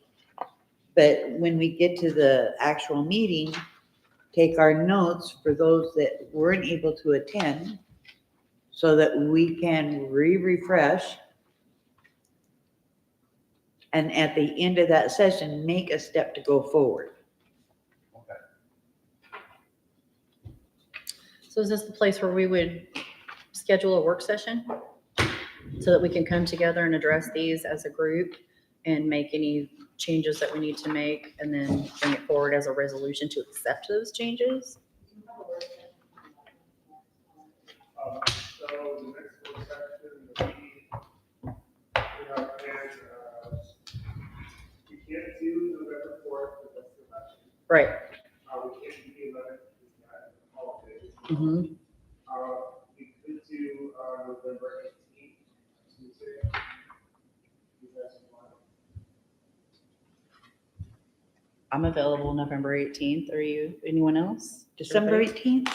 But when we get to the actual meeting, take our notes for those that weren't able to attend so that we can refresh. And at the end of that session, make a step to go forward. So is this the place where we would schedule a work session? So that we can come together and address these as a group and make any changes that we need to make, and then bring it forward as a resolution to accept those changes? So the next one section, we have plans, we can't do November 4th, because that's the election. Right. We can't do the 11th, because that's holidays. Mm-hmm. We could do, November 18th, Tuesday. You guys want? I'm available November 18th. Are you, anyone else? December 18th? Did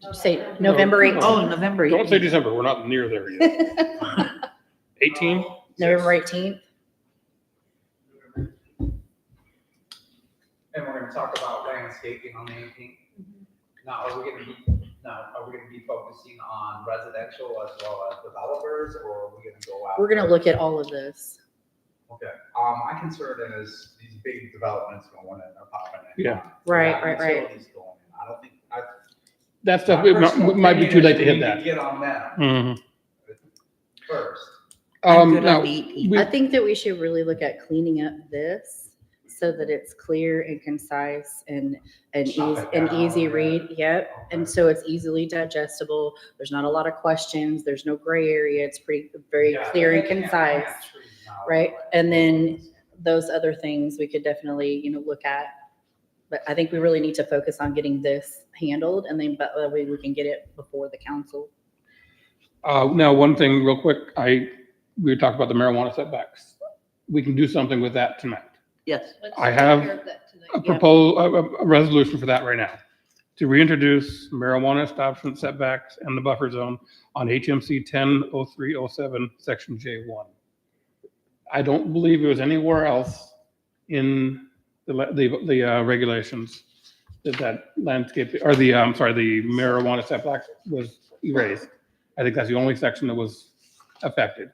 you say November 18th? Oh, November Don't say 18th. December, we're not near there yet. 18? November 18th? And we're gonna gonna talk about landscaping on the 18th. Now, are we gonna be focusing on residential as well as developers, or are we gonna go out? We're gonna look at all of this. Okay, my concern is these big developments going in, they're popping in. Yeah. Right. Utilities going in. I don't think, That stuff, my it personal might be too opinion late is to we hit need that. Get on them Mhm. first. Now, I we, think that we should really look at cleaning up this so that it's clear and concise and Chop it an down, easy yeah. read. Yep. And so it's easily digestible. There's not a lot of questions. There's no gray area. It's very Yeah, clear and they can't concise, plant trees now right? anyway. And then those other things we could definitely, look at. But I think we really need to focus on getting this handled, and then, but that way we can get it before the council. now, one thing real quick, we talked about the marijuana setbacks. We can do something with that tonight. Yes. Let's I take have care of that tonight. A resolution for that right now. To reintroduce marijuana establishment setbacks and the buffer zone on HMC 100307, section J1. I don't believe it was anywhere else in the regulations that landscape, or the marijuana setback was erased. I think that's the only section that was affected.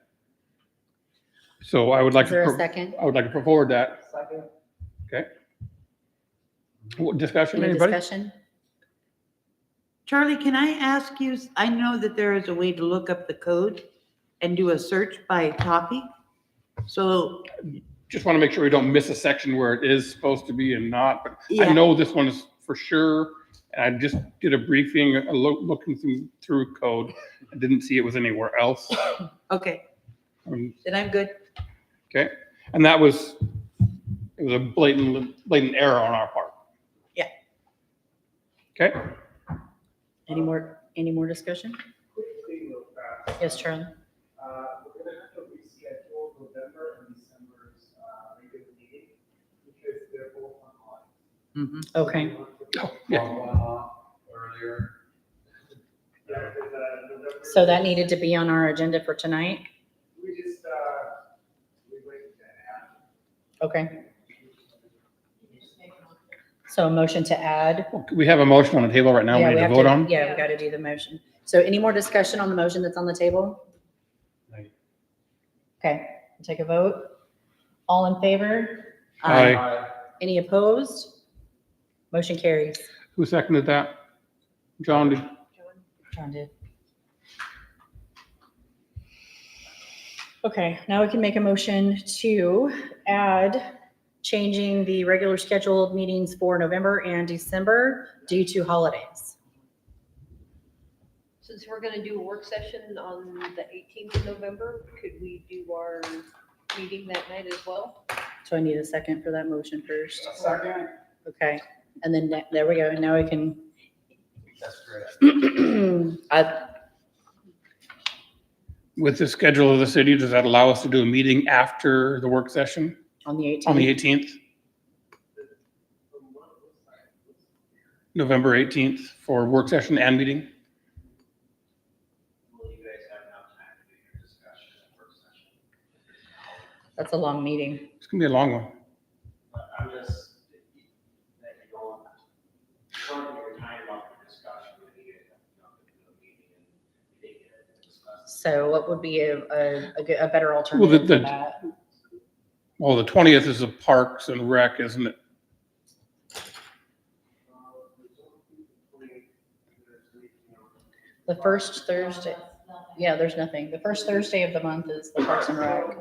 So I would like Is there a to, second? I would like to put forward that. Okay. What discussion, Any anybody? discussion? Charlie, can I ask you, I know that there is a way to look up the code and do a search by topic. So, Just want to make sure we don't miss a section where it is supposed to be and not, but I yeah, know this one is for sure. And I just did a briefing, looking through code. I didn't see it was anywhere else. okay, Um, then I'm good. Okay, and it was a blatant error on our part. Yeah. Okay, Any more discussion? Quick thing real fast. Yes, Charlie? We're gonna have to reschedule November and December's, regular meeting because they're both online. Mhm. Okay. Oh, yeah. One off earlier. Yeah, because, November. So that needed to be on our agenda for tonight? We just, we waited to add. Okay. So a motion to add? we have a motion on the table right now we Yeah, need to have vote on. Yeah, we got to do the motion. So any more discussion on the motion that's on the table? Okay, we'll take a vote. All in favor? Aye. Any opposed? Motion carries. Who seconded that? John, did? John did. Okay, now we can make a motion to add changing the regular scheduled meetings for November and December due to holidays. Since we're gonna do a work session on the 18th of November, could we do our meeting that night as well? So I need a second for that motion first. Second. Okay, and then there we go. Now we can, That's great. With the schedule of the city, does that allow us to do a meeting after the work session on the 18th. on the 18th? November 18th for work session and meeting? Will you guys have enough time to do your discussion and work session? That's a long meeting. It's gonna be a long one. I'm just, that you don't, shorten your time up for discussion, when you get up to the meeting and you take it and discuss. So what would be a better alternative the- for that? Well, the 20th is the Parks and Rec, isn't it? The first Thursday, yeah, there's nothing. The first Thursday of the month is the Parks and Rec. If you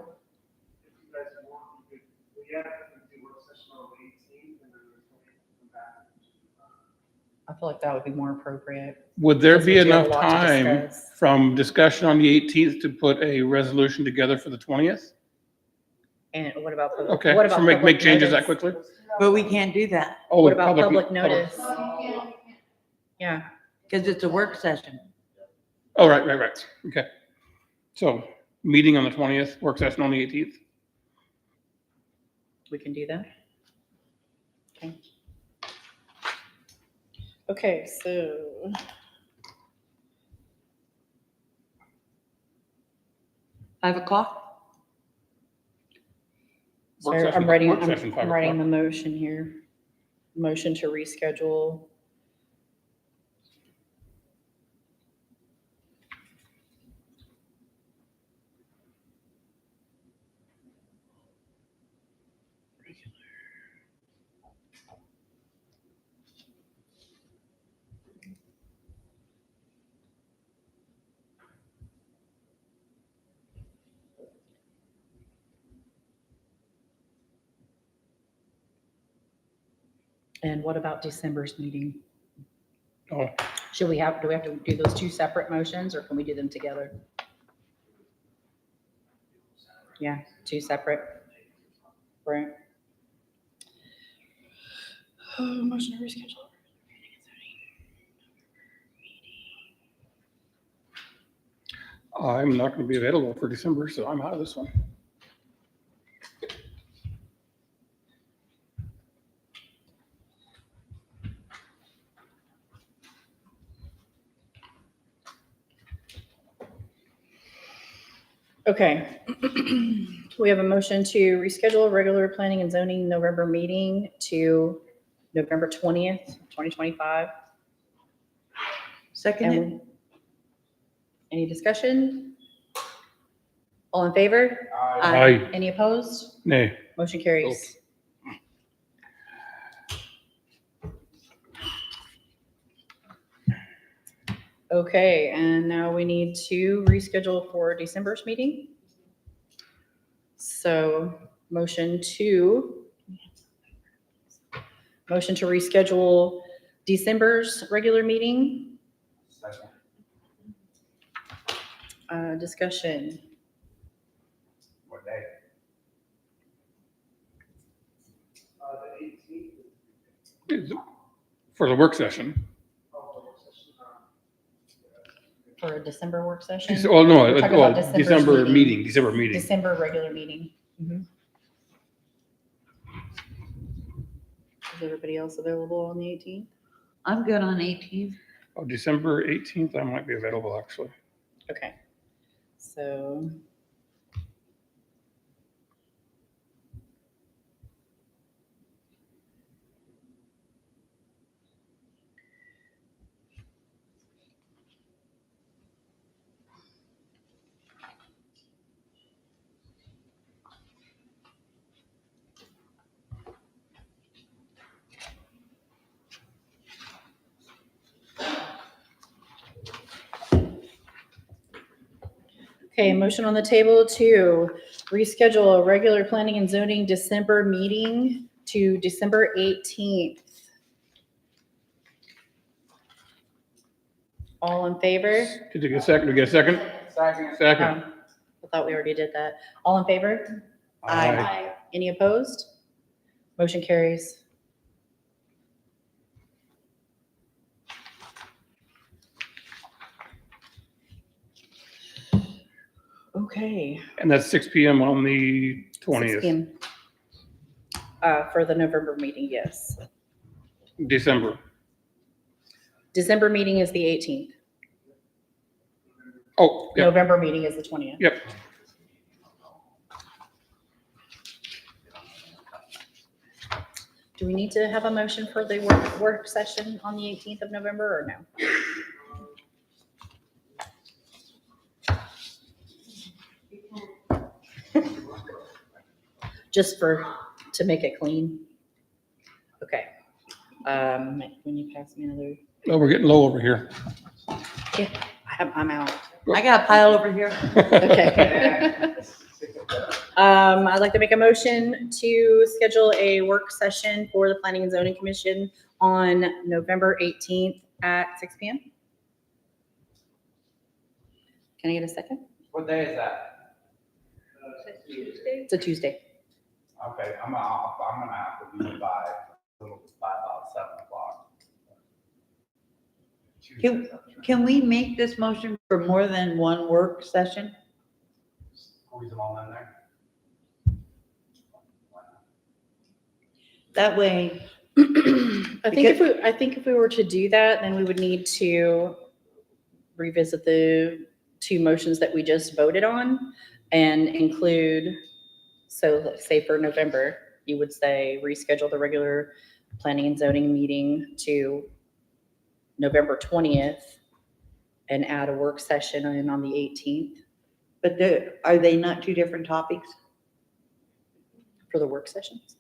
guys want, you could, we have to do work session on the 18th and then we're come back. I feel like that would be more appropriate. Would there Because we be do have enough a lot to time discuss. from discussion on the 18th to put a resolution together for the 20th? And what about? Okay, what so about make public changes that notice? quickly? But we can't do that Oh, What with about public notice? Yeah, because it's a work session. Oh, right. Okay. So meeting on the 20th, work session on the 18th. we can do that. Okay. Okay, so. 5:00? Work Sorry, session- I'm writing, work session, 5 I'm writing o'clock. the motion here. motion to reschedule. And what about December's meeting? Oh, Do we have to do those two separate motions or can we do them together? Yeah, two separate. Right. Motion to reschedule. I'm not going to be available for December, so I'm out of this one. Okay. We have a motion to reschedule regular planning and zoning November meeting to November 20th, 2025. Second it. And any discussion? All in favor? Aye. Any opposed? Nay. Motion carries. Okay, and now we need to reschedule for December's meeting. So motion to reschedule December's regular meeting. Second. Discussion. What day? The 18th. For the work session. For a December work session? Oh, no, We're talking about December's December meeting. meeting. December regular meeting. Mhm. Is everybody else available on the 18th? I'm good on 18th. Oh, December 18th, I might be available, actually. Okay, so. Okay, motion on the table to reschedule a regular planning and zoning December meeting to December 18th. All in favor? Did you get a second? Did you get a second? Second. I thought we already did that. All in favor? Aye. Any opposed? Motion carries. Okay. And that's 6 PM on the 6 20th, p.m. For the November meeting, yes. December. December meeting is the 18th. Oh, yeah, November meeting is the 20th. yep. Do we need to have a motion for the work session on the 18th of November or no? Just to make it clean? Okay. When you pass me another, Oh, we're getting low over here. yeah, I'm out. I got a pile over here. Okay. I'd like to make a motion to schedule a work session for the Planning and Zoning Commission on November 18th at 6 p.m. Can I get a second? What day is that? It's a Tuesday. Okay, I'm gonna have to be by about 7 o'clock. Can we make this motion for more than one work session? Squeeze them all in there? That way, I think if we were to do that, then we would need to revisit the two motions that we just voted on and include, so let's say for November, you would say reschedule the regular planning and zoning meeting to November 20th and add a work session in on the 18th But are they not two different topics? for the work sessions.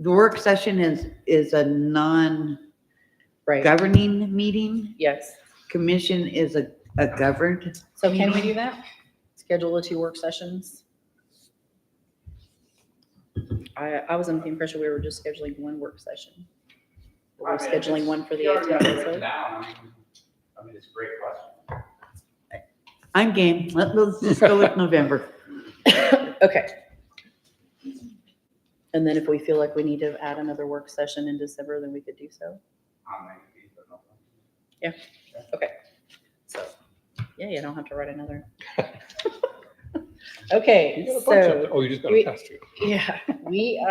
The work session is a non-governing Right. meeting. Yes. Commission is a governed. So can we meeting. do that? Schedule the 2 work sessions? I was under the impression we were just scheduling 1 work session. Were we scheduling one for the 18th? I mean, it's a great question. I'm game. Let's just go with November. Okay. And then if we feel like we need to add another work session in December, then we could do so. I'll make it, but no. Okay. So, yeah, you don't have to write another. Okay, You got a bunch of so, them. Oh, you just got we- a test tube. yeah, we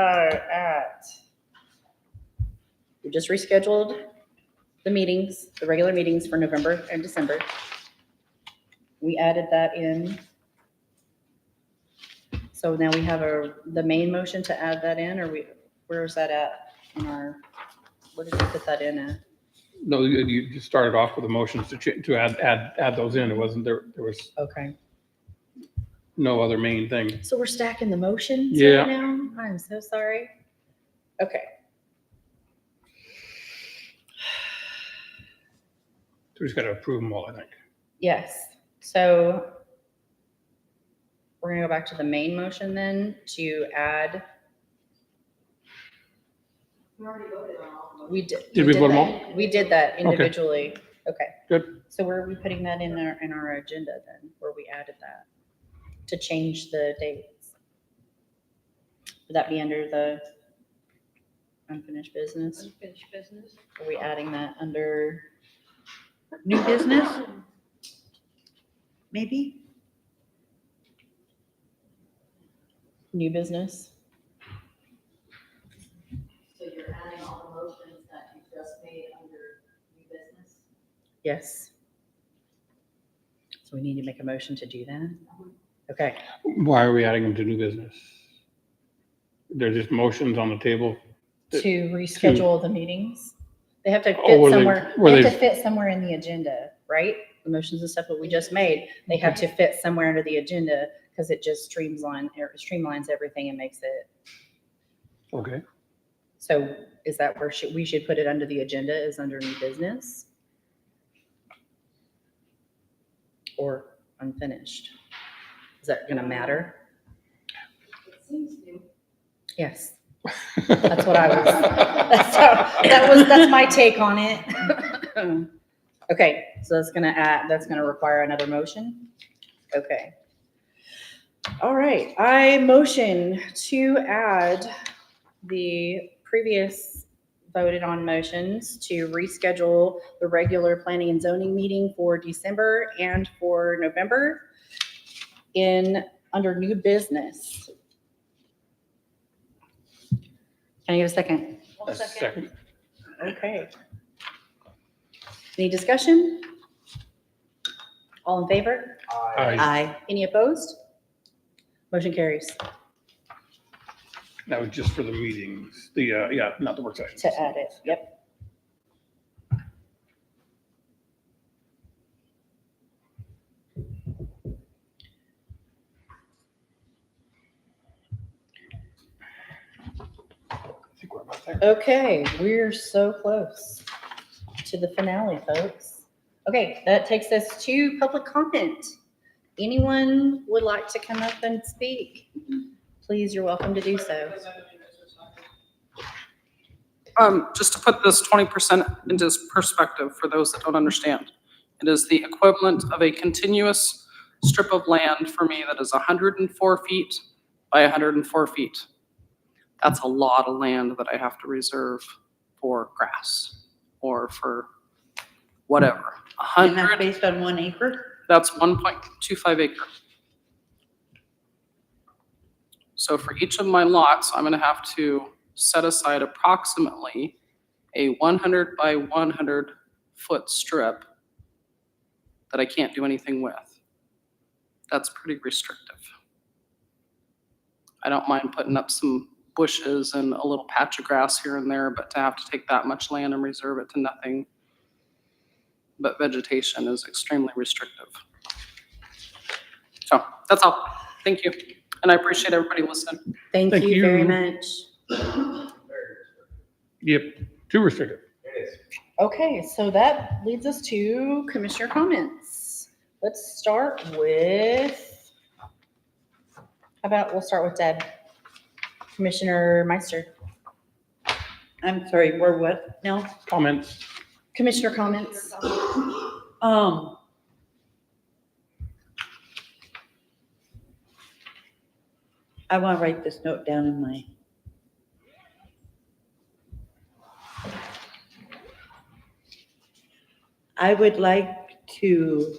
just rescheduled the meetings, the regular meetings for November and December. We added that in. So now we have the main motion to add that in, or where's that at in our, where did we put that in at? No, you just started off with the motions to add those in. It wasn't there was Okay, no other main thing. so we're stacking the motions Yeah. right now? I'm so sorry. Okay. So we just got to approve them all, I think. Yes, so we're gonna go back to the main motion then to add, We already voted on all of them. we did. Did we vote them that. We did that individually. Okay. Good. So where are we putting that in our agenda then, where we added that? To change the dates? Would that be under the unfinished business? Unfinished business. Are we adding that under, New business? Maybe? new business? So you're adding all the motions that you just made under new business? Yes. So we need to make a motion to do that? Okay. Why are we adding them to new business? They're just motions on the table. To reschedule the meetings. They have to Oh, fit were they- somewhere, were they have they- to fit somewhere in the agenda, right? The motions and stuff that we just made, they have to fit somewhere under the agenda because it just streamlines everything and makes it. Okay. So is that where we should put it under the agenda, is under new business? Or unfinished? Is that gonna matter? It seems to. Yes. That's what I was, that's my take on it. Okay, so that's gonna require another motion? Okay. All right, I motion to add the previous voted on motions to reschedule the regular planning and zoning meeting for December and for November under new business. Can I get a second? A second. Okay. Any discussion? All in favor? Aye. Aye. Any opposed? Motion carries That was just for the meetings. Not the work sessions. to add it. Yep. I think we're about there. Okay, we're so close to the finale, folks. Okay, that takes us to public comment. Anyone would like to come up and speak? Please, you're welcome to do so. Just to put this 20% into perspective for those that don't understand, it is the equivalent of a continuous strip of land for me that is 104 feet by 104 feet. That's a lot of land that I have to reserve for grass or for whatever. And that's 100, based on 1 acre? that's 1.25 acre. So for each of my lots, I'm gonna have to set aside approximately a 100 by 100 foot strip that I can't do anything with. That's pretty restrictive. I don't mind putting up some bushes and a little patch of grass here and there, but to have to take that much land and reserve it to nothing but vegetation is extremely restrictive. So that's all. Thank you. And I appreciate everybody listening. Thank Thank you very you. much. Yep, too restrictive. It is. Okay, so that leads us to commissioner comments. Let's start with, we'll start with Deb. Commissioner Meister, I'm sorry, we're what now? Comments? commissioner comments. I want to write this note down in my. I would like to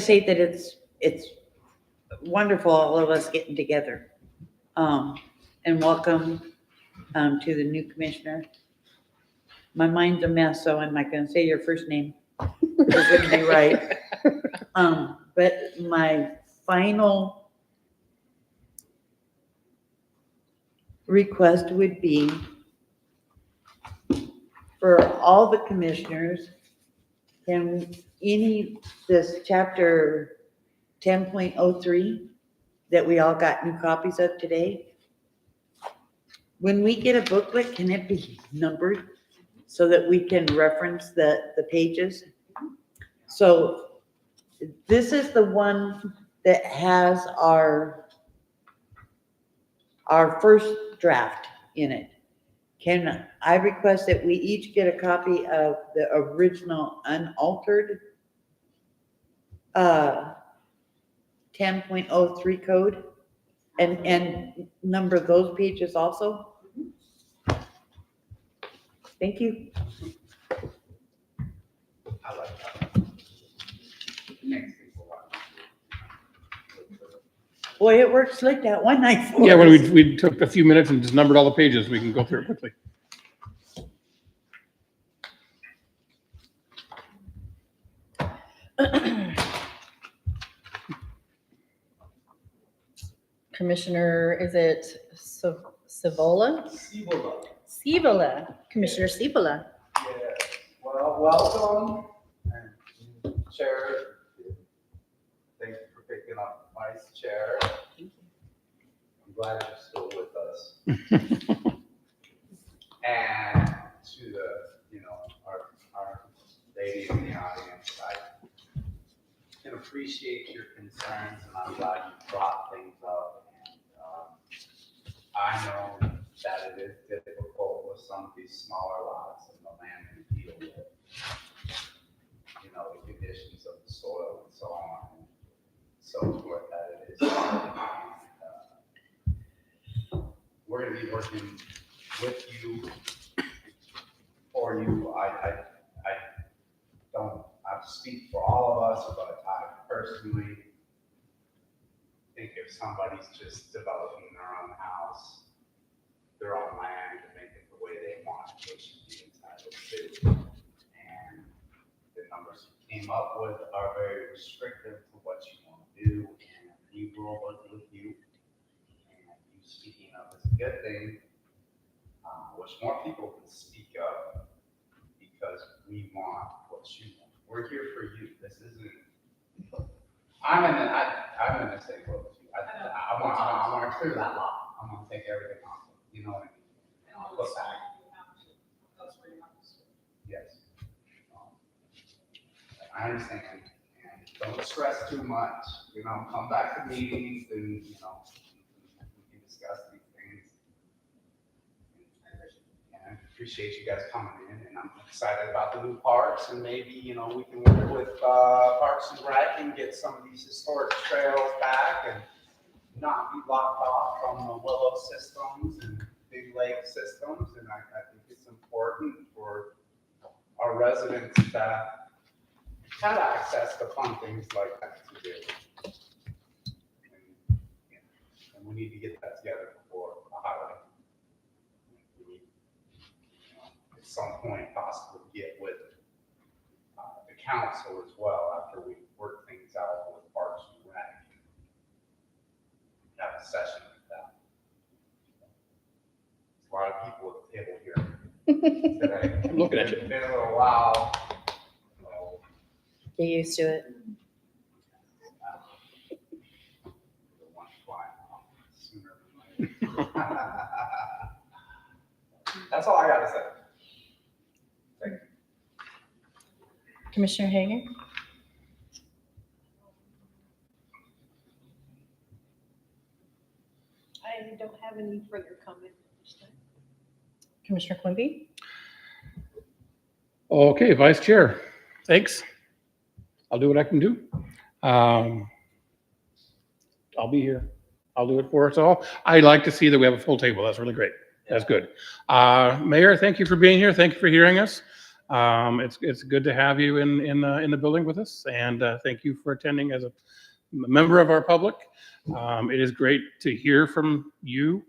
say that it's wonderful, all of us getting together. And welcome to the new commissioner. My mind's a mess, so I'm not gonna say your first name. It wouldn't be right. But my final request would be for all the commissioners, this chapter 10.03 that we all got new copies of today, when we get a booklet, can it be numbered so that we can reference the pages? So this is the one that has our first draft in it. Can I request that we each get a copy of the original unaltered 10.03 code and number those pages also? Thank you. I like that. Makes people want to- Boy, it worked slick that one night for Yeah, when us. we took a few minutes and just numbered all the pages, we can go through it quickly. Commissioner, is it Sivola? Sivola, Commissioner Sivola. Yes, well, welcome, and Chair, thank you for picking up Vice Chair. I'm glad you're still with us. And to our lady in the audience, I can appreciate your concerns, and I'm glad you brought things up. And I know that it is difficult with some of these smaller lots and the land to deal with, the conditions of the soil and so on, and so forth, that it is. We're gonna be working with you, for you. I don't have to speak for all of us, but I personally think if somebody's just developing their own house, their own land, to make it the way they want, they should be entitled to. And the numbers you came up with are very restrictive to what you want to do, and we will work with you. And you speaking up is a good thing. Wish more people could speak up, because we want what you want. We're here for you. This isn't. I'm in the same boat as you. I want to clear that lot. I'm gonna take everything off. You know what I mean? And I'll put back. Yes. I understand. And don't stress too much. Come back to meetings and we can discuss these things. And I appreciate you guys coming in, and I'm excited about the new parks, and maybe we can work with Parks and Rec and get some of these historic trails back and not be locked off from the Willow systems and Big Lake systems. And I think it's important for our residents that have access to fun things like that to do. And we need to get that together before the highway. We need, at some point, possibly get with council as well, after we work things out with Parks and Rec. Have a session with them. A lot of people at the table here today. I'm looking at you. It's been a little while. So, Get used to it. the one flying off sooner than later. That's all I gotta say. Thank you. Commissioner Hager? I don't have any further comment. Commissioner Quimby? Okay, Vice Chair, thanks. I'll do what I can do. I'll be here. I'll do it for us all. I like to see that we have a full table. That's really great. That's good. Mayor, thank you for being here. Thank you for hearing us. It's good to have you in the building with us, and thank you for attending as a member of our public. It is great to hear from you.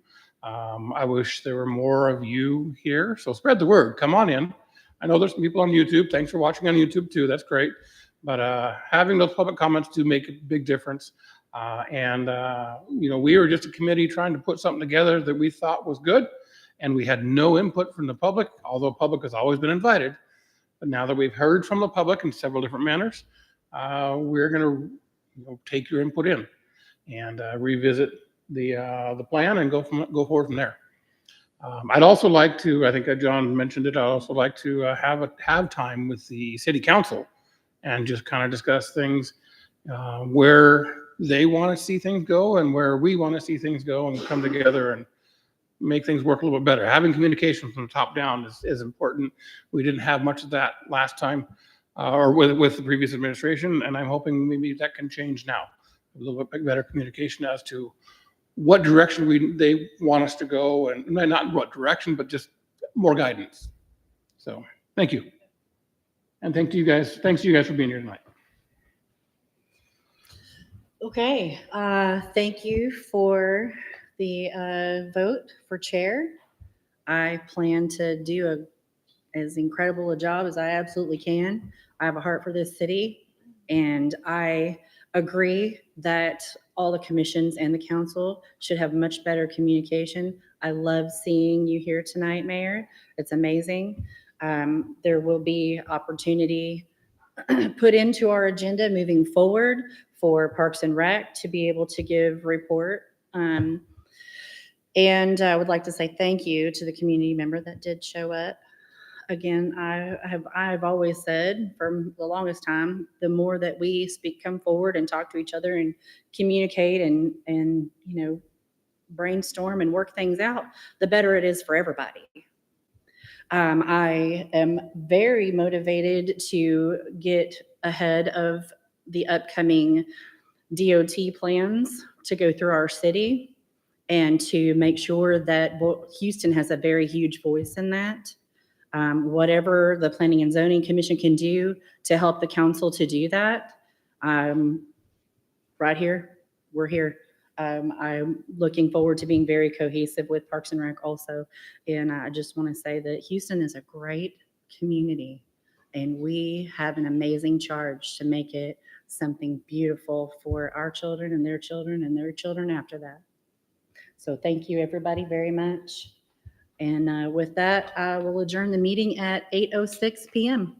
I wish there were more of you here, so spread the word. Come on in. I know there's some people on YouTube. Thanks for watching on YouTube too. That's great. But having those public comments do make a big difference. We were just a committee trying to put something together that we thought was good, and we had no input from the public, although public has always been invited. But now that we've heard from the public in several different manners, we're going to take your input in and revisit the plan and go forward from there. I'd also like to, I think John mentioned it, I'd also like to have time with the city council and just kind of discuss things where they want to see things go and where we want to see things go, and come together and make things work a little bit better. Having communication from the top down is important. We didn't have much of that last time or with the previous administration, and I'm hoping maybe that can change now. A little bit better communication as to what direction they want us to go, and not what direction, but just more guidance. So thank you. And thanks to you guys for being here tonight. Okay, thank you for the vote for chair. I plan to do as incredible a job as I absolutely can. I have a heart for this city, and I agree that all the commissions and the council should have much better communication. I love seeing you here tonight, Mayor. It's amazing. There will be opportunity put into our agenda moving forward for Parks and Rec to be able to give report. And I would like to say thank you to the community member that did show up. Again, I've always said for the longest time, the more that we come forward and talk to each other and communicate and brainstorm and work things out, the better it is for everybody. I am very motivated to get ahead of the upcoming DOT plans to go through our city and to make sure that Houston has a very huge voice in that. Whatever the Planning and Zoning Commission can do to help the council to do that, right here, we're here. I'm looking forward to being very cohesive with Parks and Rec also. And I just want to say that Houston is a great community, and we have an amazing charge to make it something beautiful for our children and their children after that. So thank you, everybody, very much. And with that, I will adjourn the meeting at 8:06 p.m.